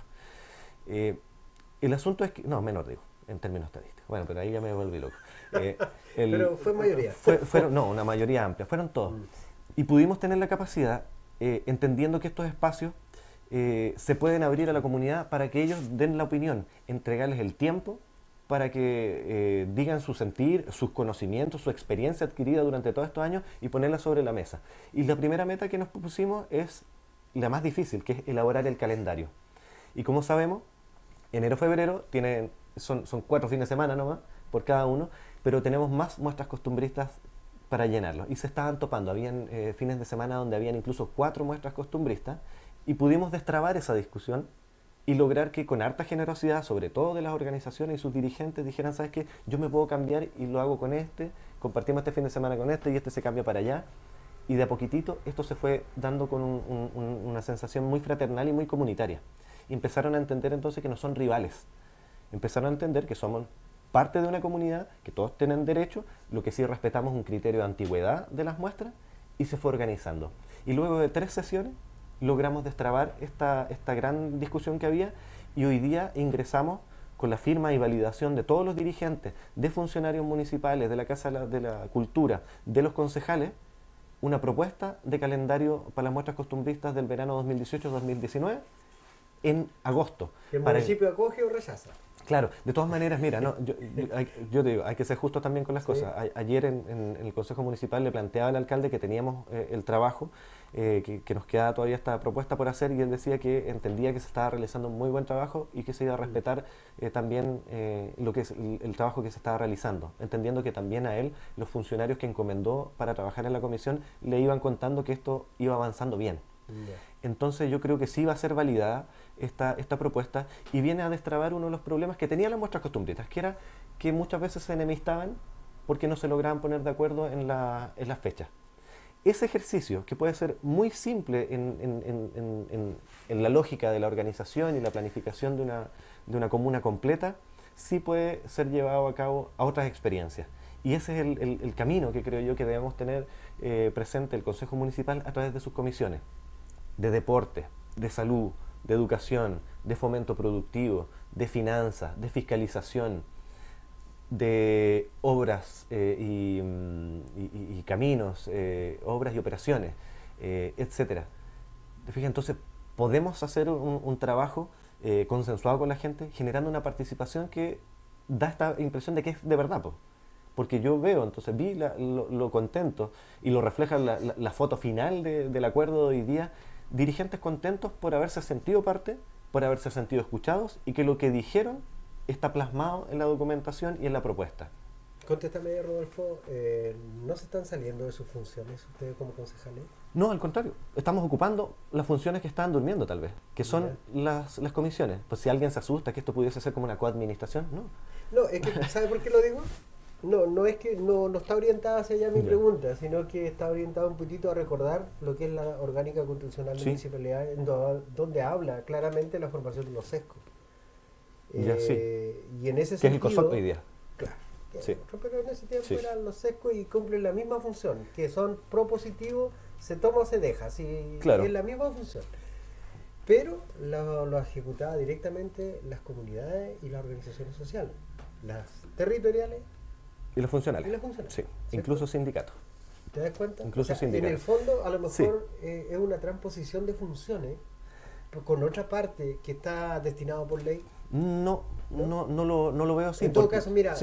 Speaker 2: El asunto es que... No, menor digo, en términos estadísticos. Bueno, pero ahí ya me volví loco.
Speaker 1: Pero fue mayoría.
Speaker 2: No, una mayoría amplia, fueron todos. Y pudimos tener la capacidad, entendiendo que estos espacios se pueden abrir a la comunidad para que ellos den la opinión, entregarles el tiempo para que digan su sentir, sus conocimientos, su experiencia adquirida durante todos estos años y ponerla sobre la mesa. Y la primera meta que nos pusimos es la más difícil, que es elaborar el calendario. Y como sabemos, enero-febrero son 4 fines de semana nomás por cada uno, pero tenemos más muestras costumbristas para llenarlos. Y se estaban topando, habían fines de semana donde habían incluso 4 muestras costumbristas, y pudimos destrabar esa discusión y lograr que con harta generosidad, sobre todo de las organizaciones y sus dirigentes, dijeran, ¿sabes qué? Yo me puedo cambiar y lo hago con compartimos este fin de semana con y este se cambia para allá. Y de a poquitito esto se fue dando con una sensación muy fraternal y muy comunitaria. Y empezaron a entender entonces que no son rivales. Empezaron a entender que somos parte de una comunidad, que todos tienen derecho, lo que sí respetamos un criterio de antigüedad de las muestras, y se fue organizando. Y luego de 3 sesiones, logramos destrabar esta gran discusión que había, y hoy día ingresamos con la firma y validación de todos los dirigentes, de funcionarios municipales, de la Casa de la Cultura, de los concejales, una propuesta de calendario para las muestras costumbristas del verano 2018-2019 en agosto.
Speaker 1: ¿El municipio acoge o rechaza?
Speaker 2: Claro, de todas maneras, mira, yo te digo, hay que ser justos también con las cosas. Ayer en el Consejo Municipal le planteaba al alcalde que teníamos el trabajo, que nos quedaba todavía esta propuesta por hacer, y él decía que entendía que se estaba realizando un muy buen trabajo y que se iba a respetar también lo que es el trabajo que se estaba realizando, entendiendo que también a él, los funcionarios que encomendó para trabajar en la comisión, le iban contando que esto iba avanzando bien. Entonces yo creo que sí va a ser validada esta propuesta, y viene a destrabar uno de los problemas que tenían las muestras costumbristas, que era que muchas veces se enemistaban porque no se lograban poner de acuerdo en las fechas. Ese ejercicio, que puede ser muy simple en la lógica de la organización y la planificación de una comuna completa, sí puede ser llevado a cabo a otras experiencias. Y ese es el camino que creo yo que debemos tener presente el Consejo Municipal a través de sus comisiones de deporte, de salud, de educación, de fomento productivo, de finanzas, de fiscalización, de obras y caminos, obras y operaciones, etcétera. ¿Te fijas? Entonces, podemos hacer un trabajo consensuado con la gente, generando una participación que da esta impresión de que es de verdad, porque yo veo, entonces vi lo contento, y lo refleja la foto final del acuerdo de hoy día, dirigentes contentos por haberse sentido parte, por haberse sentido escuchados, y que lo que dijeron está plasmado en la documentación y en la propuesta.
Speaker 1: Contéstame, Rodolfo, ¿no se están saliendo de sus funciones ustedes como concejales?
Speaker 2: No, al contrario, estamos ocupando las funciones que estaban durmiendo tal vez, que son las comisiones. Pues si alguien se asusta que esto pudiese ser como una coadministración, no.
Speaker 1: No, es que, ¿sabe por qué lo digo? No es que no está orientada hacia allá mi pregunta, sino que está orientada un poquito a recordar lo que es la orgánica constitucional de municipalidad, donde habla claramente la formación de los sescos. Y en ese sentido...
Speaker 2: Que es el COSOC hoy día.
Speaker 1: Claro. Pero en ese tiempo eran los sescos y cumplen la misma función, que son propositivos, se toma o se deja, es la misma función. Pero lo ejecutaba directamente las comunidades y las organizaciones sociales, las territoriales.
Speaker 2: Y los funcionales. Sí, incluso sindicatos.
Speaker 1: ¿Te das cuenta?
Speaker 2: Incluso sindicatos.
Speaker 1: En el fondo, a lo mejor es una transposición de funciones con otra parte que está destinado por ley.
Speaker 2: No lo veo así.
Speaker 1: En todo caso, mira,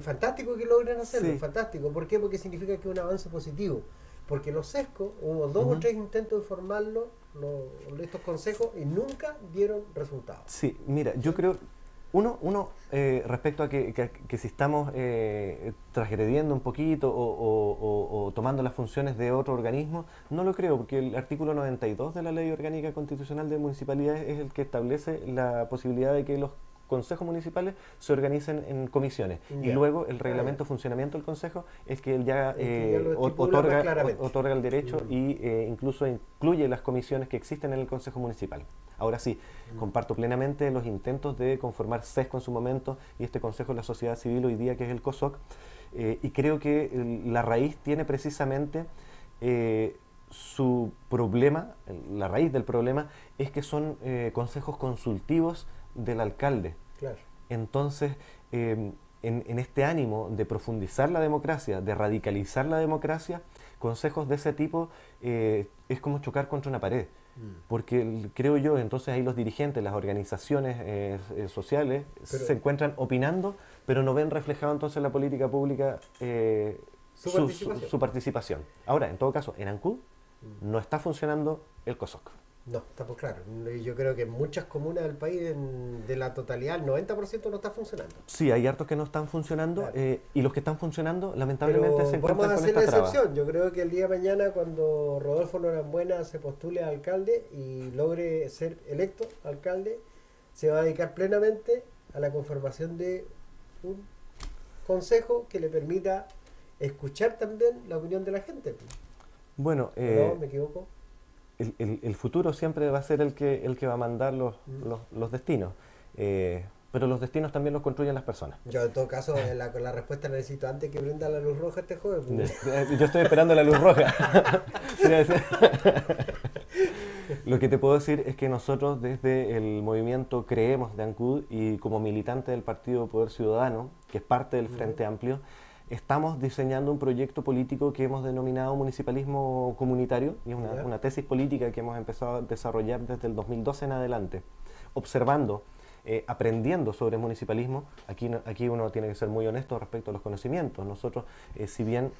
Speaker 1: fantástico que logren hacerlo, fantástico. ¿Por qué? Porque significa que es un avance positivo. Porque los sescos, hubo 2 o 3 intentos de formarlo, estos consejos, y nunca dieron resultados.
Speaker 2: Sí, mira, yo creo Respecto a que si estamos transgrediendo un poquito o tomando las funciones de otro organismo, no lo creo, porque el artículo 92 de la Ley Orgánica Constitucional de Municipalidades es el que establece la posibilidad de que los consejos municipales se organicen en comisiones. Y luego el reglamento de funcionamiento del consejo es que él ya otorga el derecho y incluso incluye las comisiones que existen en el consejo municipal. Ahora sí, comparto plenamente los intentos de conformar SESCO en su momento y este consejo de la sociedad civil hoy día que es el COSOC, y creo que la raíz tiene precisamente su problema, la raíz del problema es que son consejos consultivos del alcalde.
Speaker 1: Claro.
Speaker 2: Entonces, en este ánimo de profundizar la democracia, de radicalizar la democracia, consejos de ese tipo es como chocar contra una pared. Porque creo yo, entonces ahí los dirigentes, las organizaciones sociales se encuentran opinando, pero no ven reflejado entonces en la política pública su participación. Ahora, en todo caso, en Ancud no está funcionando el COSOC.
Speaker 1: No, estamos claros. Yo creo que en muchas comunas del país, de la totalidad, el 90% no está funcionando.
Speaker 2: Sí, hay hartos que no están funcionando, claro. Y los que están funcionando, lamentablemente, se encuentran con esta traba.
Speaker 1: Vamos a hacer la excepción. Yo creo que el día de mañana, cuando Rodolfo Norambuena se postule a alcalde y logre ser electo alcalde, se va a dedicar plenamente a la conformación de un consejo que le permita escuchar también la opinión de la gente.
Speaker 2: Bueno,
Speaker 1: ¿no? ¿Me equivoco?
Speaker 2: El futuro siempre va a ser el que va a mandar los destinos, pero los destinos también los construyen las personas.
Speaker 1: Yo en todo caso con la respuesta necesito antes que prenda la luz roja este joven.
Speaker 2: Yo estoy esperando la luz roja. Lo que te puedo decir es que nosotros desde el movimiento Creemos de Ancud y como militante del Partido Poder Ciudadano, que es parte del Frente Amplio, estamos diseñando un proyecto político que hemos denominado municipalismo comunitario, y es una tesis política que hemos empezado a desarrollar desde el 2012 en adelante, observando, aprendiendo sobre municipalismo. Aquí uno tiene que ser muy honesto respecto a los conocimientos. Nosotros, si bien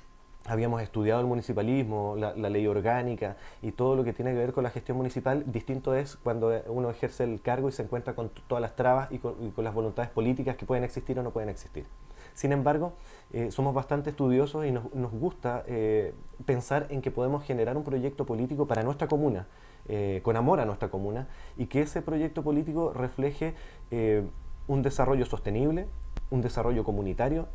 Speaker 2: habíamos estudiado el municipalismo, la ley orgánica y todo lo que tiene que ver con la gestión municipal, distinto es cuando uno ejerce el cargo y se encuentra con todas las trabas y con las voluntades políticas que pueden existir o no pueden existir. Sin embargo, somos bastante estudiosos y nos gusta pensar en que podemos generar un proyecto político para nuestra comuna, con amor a nuestra comuna, y que ese proyecto político refleje un desarrollo sostenible, un desarrollo comunitario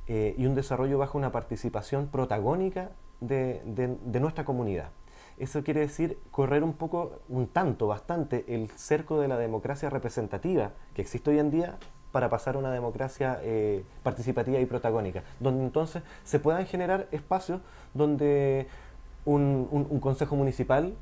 Speaker 2: y un desarrollo bajo una participación protagónica de nuestra comunidad. Eso quiere decir correr bastante el cerco de la democracia representativa que existe hoy en día para pasar a una democracia participativa y protagónica, donde entonces se puedan generar espacios donde un consejo municipal,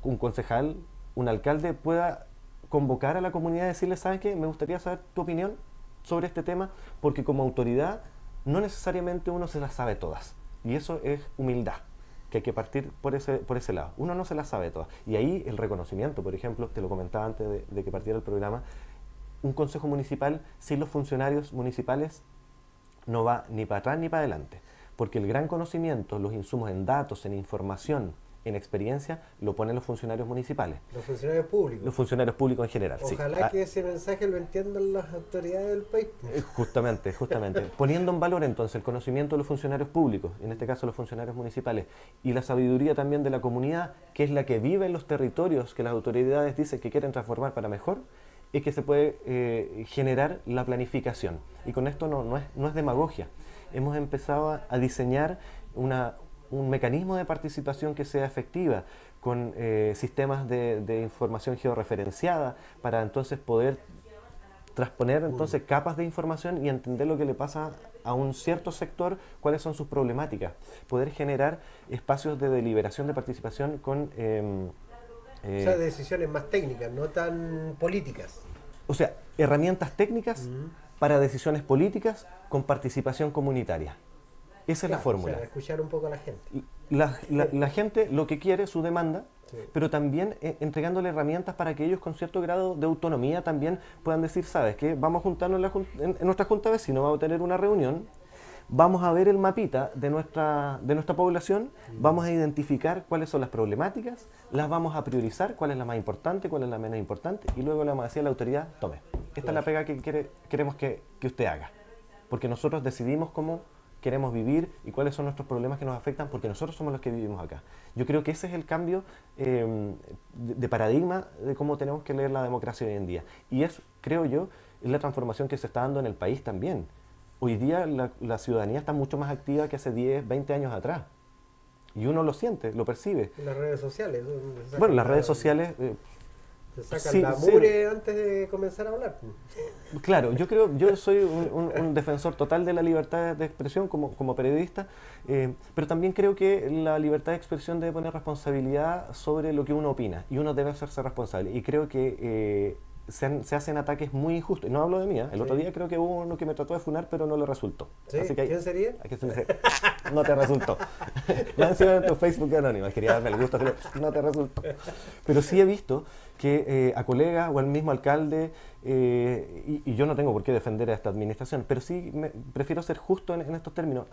Speaker 2: un concejal, un alcalde pueda convocar a la comunidad y decirle, ¿sabes qué? Me gustaría saber tu opinión sobre este tema, porque como autoridad no necesariamente uno se las sabe todas, y eso es humildad, que hay que partir por ese lado. Uno no se las sabe todas, y ahí el reconocimiento, por ejemplo, te lo comentaba antes de que partiera el programa, un consejo municipal sin los funcionarios municipales no va ni para atrás ni para adelante, porque el gran conocimiento, los insumos en datos, en información, en experiencia, lo ponen los funcionarios municipales.
Speaker 1: Los funcionarios públicos.
Speaker 2: Los funcionarios públicos en general.
Speaker 1: Ojalá que ese mensaje lo entiendan las autoridades del país.
Speaker 2: Justamente. Poniendo en valor entonces el conocimiento de los funcionarios públicos, en este caso los funcionarios municipales, y la sabiduría también de la comunidad, que es la que vive en los territorios que las autoridades dicen que quieren transformar para mejor, es que se puede generar la planificación. Y con esto no es demagogia. Hemos empezado a diseñar un mecanismo de participación que sea efectiva, con sistemas de información georreferenciada, para entonces poder transponer entonces capas de información y entender lo que le pasa a un cierto sector, cuáles son sus problemáticas. Poder generar espacios de deliberación, de participación con...
Speaker 1: o sea, decisiones más técnicas, no tan políticas.
Speaker 2: O sea, herramientas técnicas para decisiones políticas con participación comunitaria. Esa es la fórmula.
Speaker 1: O sea, escuchar un poco a la gente.
Speaker 2: La gente lo que quiere, su demanda, pero también entregándole herramientas para que ellos con cierto grado de autonomía también puedan decir, ¿sabes qué? Vamos a juntarnos en nuestra junta vecina, vamos a tener una reunión, vamos a ver el mapita de nuestra población, vamos a identificar cuáles son las problemáticas, las vamos a priorizar, cuál es la más importante, cuál es la menos importante, y luego le vamos a decir a la autoridad, tome, esta es la pega que queremos que usted haga. Porque nosotros decidimos cómo queremos vivir y cuáles son nuestros problemas que nos afectan, porque nosotros somos los que vivimos acá. Yo creo que ese es el cambio de paradigma de cómo tenemos que leer la democracia hoy en día. Y es, creo yo, es la transformación que se está dando en el país también. Hoy día la ciudadanía está mucho más activa que hace 10, 20 años atrás. Y uno lo siente, lo percibe.
Speaker 1: En las redes sociales.
Speaker 2: Bueno, las redes sociales...
Speaker 1: se sacan la mure antes de comenzar a hablar.
Speaker 2: Claro, yo soy un defensor total de la libertad de expresión como periodista, pero también creo que la libertad de expresión debe poner responsabilidad sobre lo que uno opina, y uno debe hacerse responsable. Y creo que se hacen ataques muy injustos. Y no hablo de mí, el otro día creo que hubo uno que me trató de funar, pero no le resultó.
Speaker 1: ¿Sí?
Speaker 2: Así que
Speaker 1: ¿Quién sería?
Speaker 2: No te resultó. Ya encima en tu Facebook anónimo, quería darme el gusto, no te resultó. Pero sí he visto que a colegas o al mismo alcalde, y yo no tengo por qué defender a esta administración, pero sí prefiero ser justo en estos términos.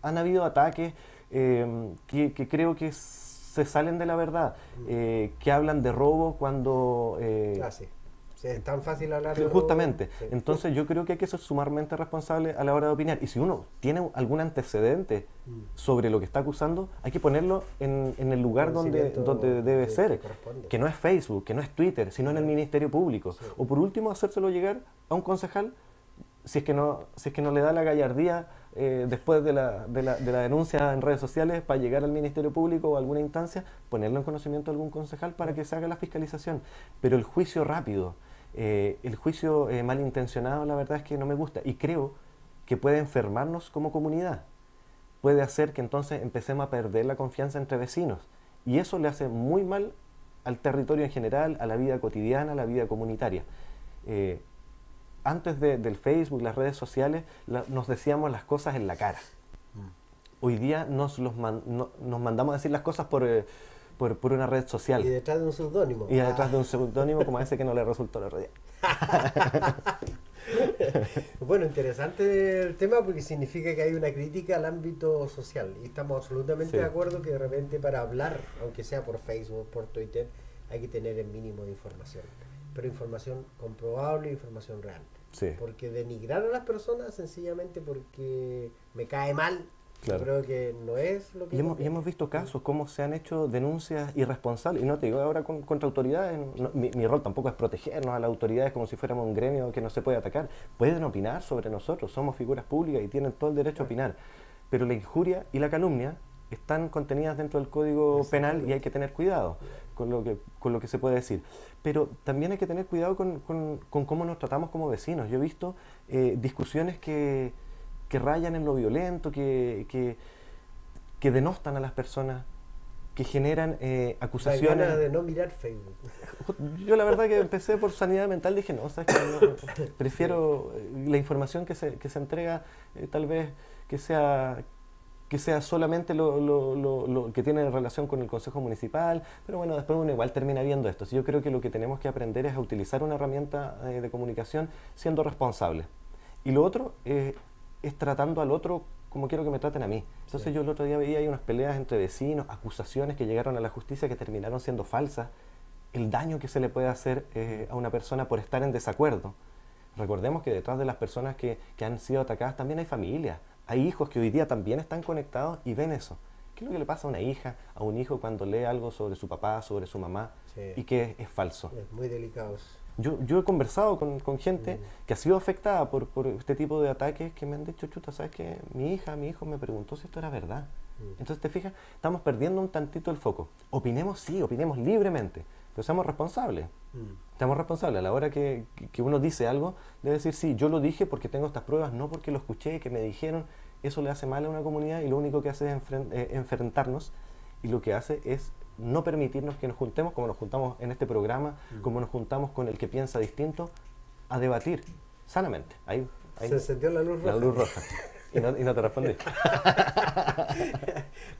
Speaker 2: Han habido ataques que creo que se salen de la verdad, que hablan de robo cuando...
Speaker 1: Sí, es tan fácil hablar de
Speaker 2: justamente.
Speaker 1: Sí.
Speaker 2: Entonces yo creo que hay que ser sumamente responsable a la hora de opinar. Y si uno tiene algún antecedente sobre lo que está acusando, hay que ponerlo en el lugar donde debe ser. Que no es Facebook, que no es Twitter, sino en el Ministerio Público. Sí. O por último, hacérselo llegar a un concejal, si es que no le da la gallardía después de la denuncia en redes sociales para llegar al Ministerio Público o a alguna instancia, ponerlo en conocimiento de algún concejal para que se haga la fiscalización. Pero el juicio rápido, el juicio malintencionado, la verdad es que no me gusta, y creo que puede enfermarnos como comunidad, puede hacer que entonces empecemos a perder la confianza entre vecinos, y eso le hace muy mal al territorio en general, a la vida cotidiana, a la vida comunitaria. Antes del Facebook, las redes sociales, nos decíamos las cosas en la cara. Hoy día nos mandamos a decir las cosas por una red social.
Speaker 1: Y detrás de un seudónimo.
Speaker 2: Y detrás de un seudónimo como ese que no le resultó el otro día.
Speaker 1: Bueno, interesante el tema porque significa que hay una crítica al ámbito social. Y estamos absolutamente de acuerdo que de repente para hablar, aunque sea por Facebook, por Twitter, hay que tener el mínimo de información. Pero información comprobable, información real.
Speaker 2: Sí.
Speaker 1: Porque denigrar a las personas sencillamente porque me cae mal,
Speaker 2: claro.
Speaker 1: Yo creo que no es lo que...
Speaker 2: Y hemos visto casos, cómo se han hecho denuncias irresponsables, y no te digo ahora contra autoridades, mi rol tampoco es protegernos a las autoridades como si fuéramos un gremio que no se puede atacar. Pueden opinar sobre nosotros, somos figuras públicas y tienen todo el derecho a opinar, pero la injuria y la calumnia están contenidas dentro del Código Penal y hay que tener cuidado con lo que se puede decir. Pero también hay que tener cuidado con cómo nos tratamos como vecinos. Yo he visto discusiones que rayan en lo violento, que denostan a las personas, que generan acusaciones.
Speaker 1: La gana de no mirar Facebook.
Speaker 2: Yo la verdad que empecé por sanidad mental, dije no, ¿sabes qué? Prefiero la información que se entrega, tal vez que sea solamente lo que tiene relación con el Consejo Municipal, pero bueno, después uno igual termina viendo esto. Yo creo que lo que tenemos que aprender es a utilizar una herramienta de comunicación siendo responsables. Y lo otro es tratando al otro como quiero que me traten a mí. Entonces yo el otro día veía ahí unas peleas entre vecinos, acusaciones que llegaron a la justicia que terminaron siendo falsas, el daño que se le puede hacer a una persona por estar en desacuerdo. Recordemos que detrás de las personas que han sido atacadas también hay familias. Hay hijos que hoy día también están conectados y ven eso. ¿Qué es lo que le pasa a una hija, a un hijo cuando lee algo sobre su papá, sobre su mamá y que es falso?
Speaker 1: Es muy delicado.
Speaker 2: Yo he conversado con gente que ha sido afectada por este tipo de ataques que me han dicho, chuta, ¿sabes qué? Mi hijo me preguntó si esto era verdad. Entonces, te fijas, estamos perdiendo un tantito el foco. Opinemos, sí, opinemos libremente, pero seamos responsables. Seamos responsables. A la hora que uno dice algo, debe decir, sí, yo lo dije porque tengo estas pruebas, no porque lo escuché, que me dijeron. Eso le hace mal a una comunidad y lo único que hace es enfrentarnos, y lo que hace es no permitirnos que nos juntemos, como nos juntamos en este programa, como nos juntamos con el que piensa distinto, a debatir sanamente. Ahí
Speaker 1: se encendió la luz roja.
Speaker 2: La luz roja. Y no te respondí.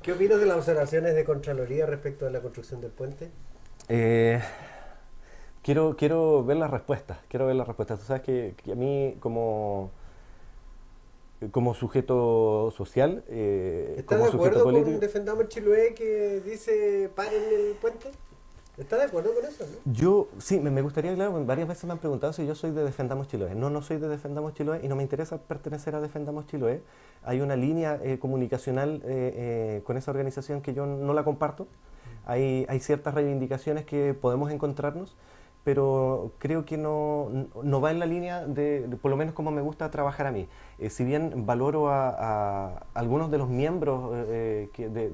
Speaker 1: ¿Qué opinas de las observaciones de Contraloría respecto de la construcción del puente?
Speaker 2: Quiero ver las respuestas. Tú sabes que a mí como sujeto social,
Speaker 1: ¿estás
Speaker 2: como
Speaker 1: de
Speaker 2: sujeto
Speaker 1: acuerdo
Speaker 2: político,
Speaker 1: con Defendamos Chiloé que dice paren el puente? ¿Está de acuerdo con eso, no?
Speaker 2: Yo, sí, me gustaría, claro, varias veces me han preguntado si yo soy de Defendamos Chiloé. No, no soy de Defendamos Chiloé y no me interesa pertenecer a Defendamos Chiloé. Hay una línea comunicacional con esa organización que yo no la comparto. Hay ciertas reivindicaciones que podemos encontrarnos, pero creo que no va en la línea por lo menos como me gusta trabajar a mí. Si bien valoro a algunos de los miembros de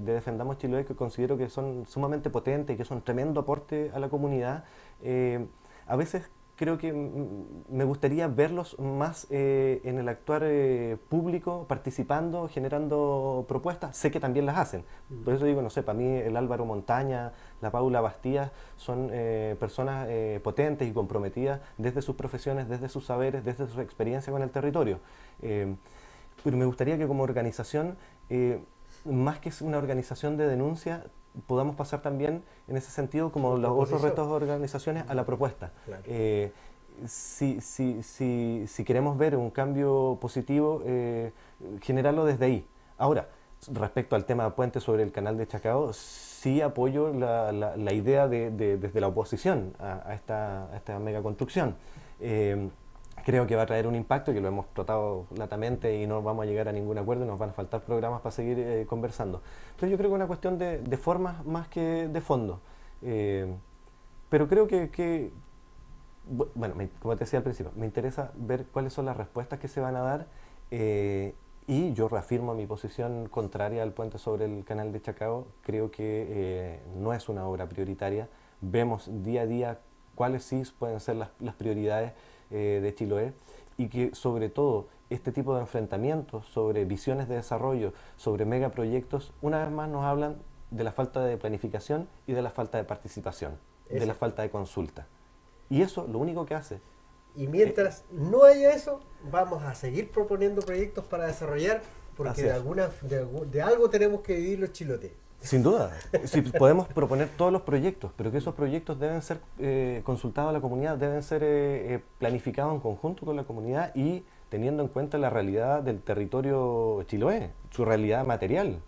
Speaker 2: Defendamos Chiloé, que considero que son sumamente potentes y que son tremendo aporte a la comunidad, a veces creo que me gustaría verlos más en el actuar público, participando, generando propuestas. Sé que también las hacen. Por eso digo, no sé, para mí el Álvaro Montaña, la Paula Bastías son personas potentes y comprometidas desde sus profesiones, desde sus saberes, desde su experiencia con el territorio. Pero me gustaría que como organización, más que una organización de denuncia, podamos pasar también en ese sentido, como los otros retos de organizaciones, a la propuesta. Claro. Si queremos ver un cambio positivo, generarlo desde ahí. Ahora, respecto al tema de puente sobre el canal de Chacao, sí apoyo la idea desde la oposición a esta megaconstrucción. Creo que va a traer un impacto, que lo hemos tratado latamente y no vamos a llegar a ningún acuerdo y nos van a faltar programas para seguir conversando. Pero yo creo que es una cuestión de formas más que de fondo. Pero creo que bueno, como te decía al principio, me interesa ver cuáles son las respuestas que se van a dar y yo reafirmo mi posición contraria al puente sobre el canal de Chacao. Creo que no es una obra prioritaria. Vemos día a día cuáles sí pueden ser las prioridades de Chiloé y que sobre todo este tipo de enfrentamientos sobre visiones de desarrollo, sobre megaproyectos, una vez más nos hablan de la falta de planificación y de la falta de participación, de la falta de consulta. Y eso lo único que hace.
Speaker 1: Y mientras no haya eso, vamos a seguir proponiendo proyectos para desarrollar, porque de algo tenemos que vivir los chilotes.
Speaker 2: Sin duda, sí, podemos proponer todos los proyectos, pero que esos proyectos deben ser consultados a la comunidad, deben ser planificados en conjunto con la comunidad y teniendo en cuenta la realidad del territorio chiloé, su realidad material.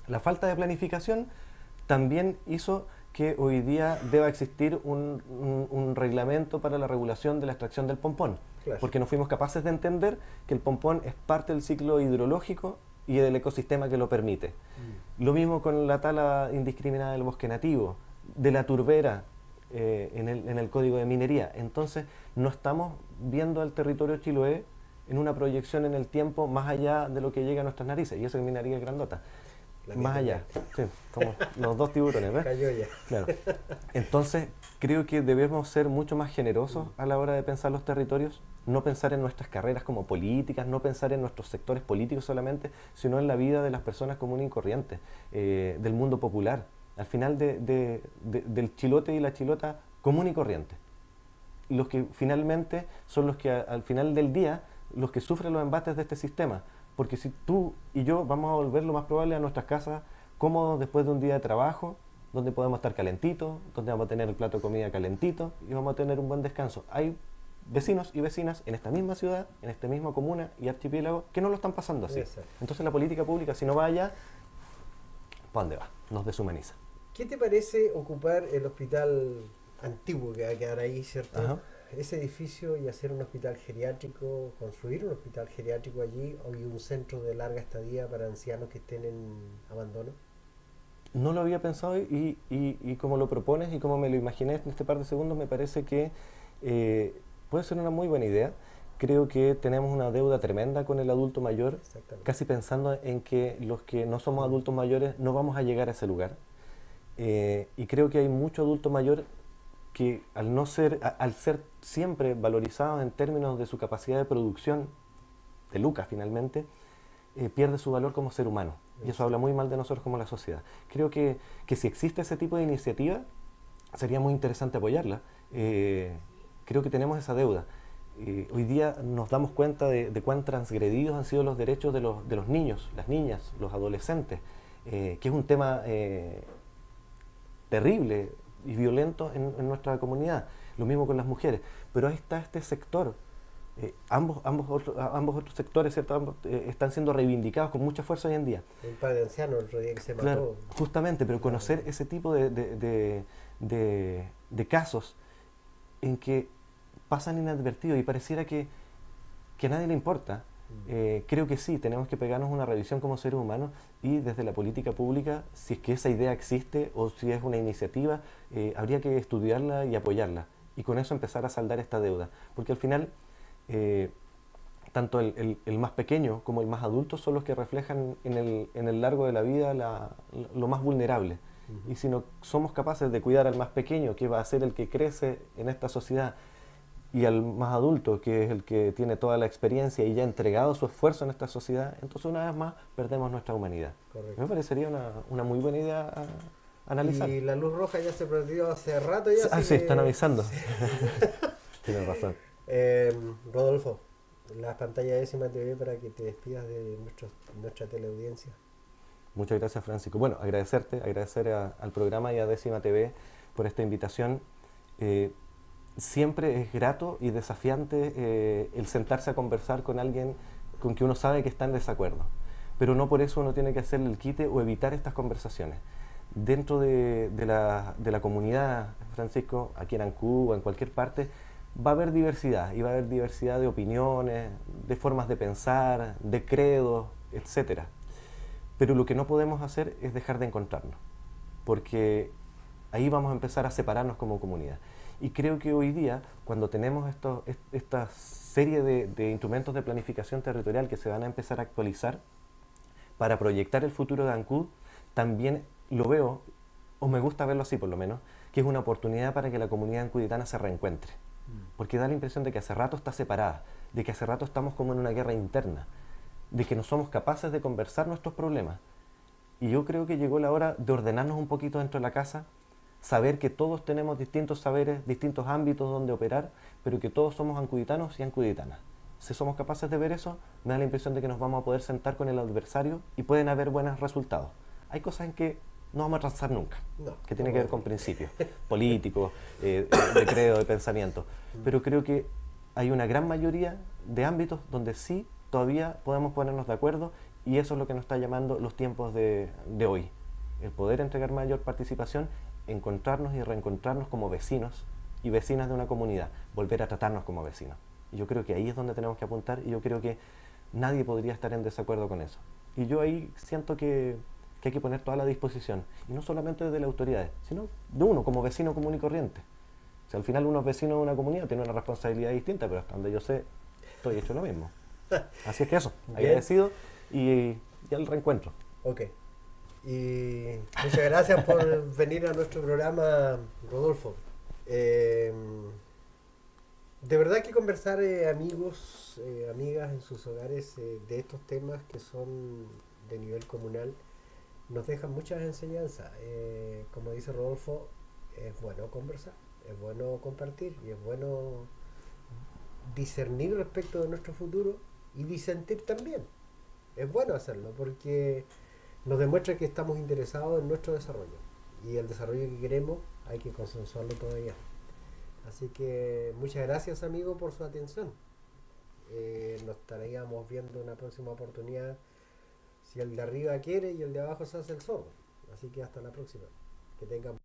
Speaker 2: La falta de planificación también hizo que hoy día deba existir un reglamento para la regulación de la extracción del pompón, claro, porque no fuimos capaces de entender que el pompón es parte del ciclo hidrológico y del ecosistema que lo permite. Lo mismo con la tala indiscriminada del bosque nativo, de la turbera en el Código de Minería. Entonces, no estamos viendo al territorio chiloé en una proyección en el tiempo más allá de lo que llega a nuestras narices, y eso es minería grandota. Más allá, sí, como los dos tiburones, ¿ves?
Speaker 1: Cayó ya.
Speaker 2: Claro. Entonces, creo que debemos ser mucho más generosos a la hora de pensar los territorios, no pensar en nuestras carreras como políticas, no pensar en nuestros sectores políticos solamente, sino en la vida de las personas comunes y corrientes, del mundo popular, al final del chilote y la chilota común y corriente. Los que finalmente son los que al final del día, los que sufren los embates de este sistema. Porque si tú y yo vamos a volver lo más probable a nuestras casas cómodos después de un día de trabajo, donde podemos estar calentitos, donde vamos a tener el plato de comida calentito y vamos a tener un buen descanso. Hay vecinos y vecinas en esta misma ciudad, en esta misma comuna y archipiélago que no lo están pasando así. Entonces la política pública, si no va allá, ¿para dónde va? Nos deshumaniza.
Speaker 1: ¿Qué te parece ocupar el hospital antiguo que va a quedar ahí, cierto?
Speaker 2: Ajá.
Speaker 1: Ese edificio y hacer un hospital geriátrico, construir un hospital geriátrico allí y un centro de larga estadía para ancianos que estén en abandono?
Speaker 2: No lo había pensado y como lo propones y como me lo imaginé en este par de segundos, me parece que puede ser una muy buena idea. Creo que tenemos una deuda tremenda con el adulto mayor, casi pensando en que los que no somos adultos mayores no vamos a llegar a ese lugar. Y creo que hay mucho adulto mayor que al ser siempre valorizados en términos de su capacidad de producción, de lucas finalmente, pierde su valor como ser humano. Y eso habla muy mal de nosotros como la sociedad. Creo que si existe ese tipo de iniciativa, sería muy interesante apoyarla. Creo que tenemos esa deuda. Hoy día nos damos cuenta de cuán transgredidos han sido los derechos de los niños, las niñas, los adolescentes, que es un tema terrible y violento en nuestra comunidad. Lo mismo con las mujeres. Pero ahí está este sector ambos otros sectores, ¿cierto? Están siendo reivindicados con mucha fuerza hoy en día.
Speaker 1: Un padre anciano el otro día que se
Speaker 2: Claro,
Speaker 1: mató.
Speaker 2: justamente, pero conocer ese tipo de casos en que pasan inadvertidos y pareciera que a nadie le importa. Creo que sí, tenemos que pegarnos una revisión como seres humanos y desde la política pública, si es que esa idea existe o si es una iniciativa, habría que estudiarla y apoyarla y con eso empezar a saldar esta deuda, porque al final tanto el más pequeño como el más adulto son los que reflejan en el largo de la vida lo más vulnerable. Y si no somos capaces de cuidar al más pequeño, que va a ser el que crece en esta sociedad, y al más adulto, que es el que tiene toda la experiencia y ya ha entregado su esfuerzo en esta sociedad, entonces una vez más perdemos nuestra humanidad.
Speaker 1: Correcto.
Speaker 2: Me parecería una muy buena idea a analizar.
Speaker 1: Y la luz roja ya se perdió hace rato ya.
Speaker 2: Ah,
Speaker 1: Así
Speaker 2: sí,
Speaker 1: que...
Speaker 2: están avisando. Tienes razón.
Speaker 1: Rodolfo, la pantalla décima TV para que te despidas de nuestra teleaudiencia.
Speaker 2: Muchas gracias, Francisco. Bueno, agradecer al programa y a Décima TV por esta invitación. Siempre es grato y desafiante el sentarse a conversar con alguien con que uno sabe que está en desacuerdo, pero no por eso uno tiene que hacerle el quite o evitar estas conversaciones. Dentro de la comunidad, Francisco, aquí en Ancú o en cualquier parte, va a haber diversidad y va a haber diversidad de opiniones, de formas de pensar, de credos, etcétera. Pero lo que no podemos hacer es dejar de encontrarnos, porque ahí vamos a empezar a separarnos como comunidad. Y creo que hoy día, cuando tenemos esta serie de instrumentos de planificación territorial que se van a empezar a actualizar para proyectar el futuro de Ancud, también lo veo, o me gusta verlo así por lo menos, que es una oportunidad para que la comunidad ancuditana se reencuentre. Porque da la impresión de que hace rato está separada, de que hace rato estamos como en una guerra interna, de que no somos capaces de conversar nuestros problemas. Y yo creo que llegó la hora de ordenarnos un poquito dentro de la casa, saber que todos tenemos distintos saberes, distintos ámbitos donde operar, pero que todos somos ancuditanos y ancuditanas. Si somos capaces de ver eso, me da la impresión de que nos vamos a poder sentar con el adversario y pueden haber buenos resultados. Hay cosas en que no vamos a transar nunca, que tiene que ver con principios políticos, de credo, de pensamiento. Pero creo que hay una gran mayoría de ámbitos donde sí todavía podemos ponernos de acuerdo y eso es lo que nos está llamando los tiempos de hoy. El poder entregar mayor participación, encontrarnos y reencontrarnos como vecinos y vecinas de una comunidad, volver a tratarnos como vecinos. Y yo creo que ahí es donde tenemos que apuntar y yo creo que nadie podría estar en desacuerdo con eso. Y yo ahí siento que hay que poner toda la disposición, y no solamente de las autoridades, sino de uno como vecino común y corriente. O sea, al final uno es vecino de una comunidad, tiene una responsabilidad distinta, pero hasta donde yo sé, estoy hecho lo mismo. Así es que eso, agradecido y al reencuentro.
Speaker 1: Ok. Y muchas gracias por venir a nuestro programa, Rodolfo. De verdad que conversar, amigos, amigas en sus hogares, de estos temas que son de nivel comunal, nos dejan muchas enseñanzas. Como dice Rodolfo, es bueno conversar, es bueno compartir y es bueno discernir respecto de nuestro futuro y disentir también. Es bueno hacerlo porque nos demuestra que estamos interesados en nuestro desarrollo y el desarrollo que queremos hay que consensuarlo todavía. Así que muchas gracias, amigo, por su atención. Nos estaríamos viendo en una próxima oportunidad si el de arriba quiere y el de abajo se hace el sordo. Así que hasta la próxima. Que tengan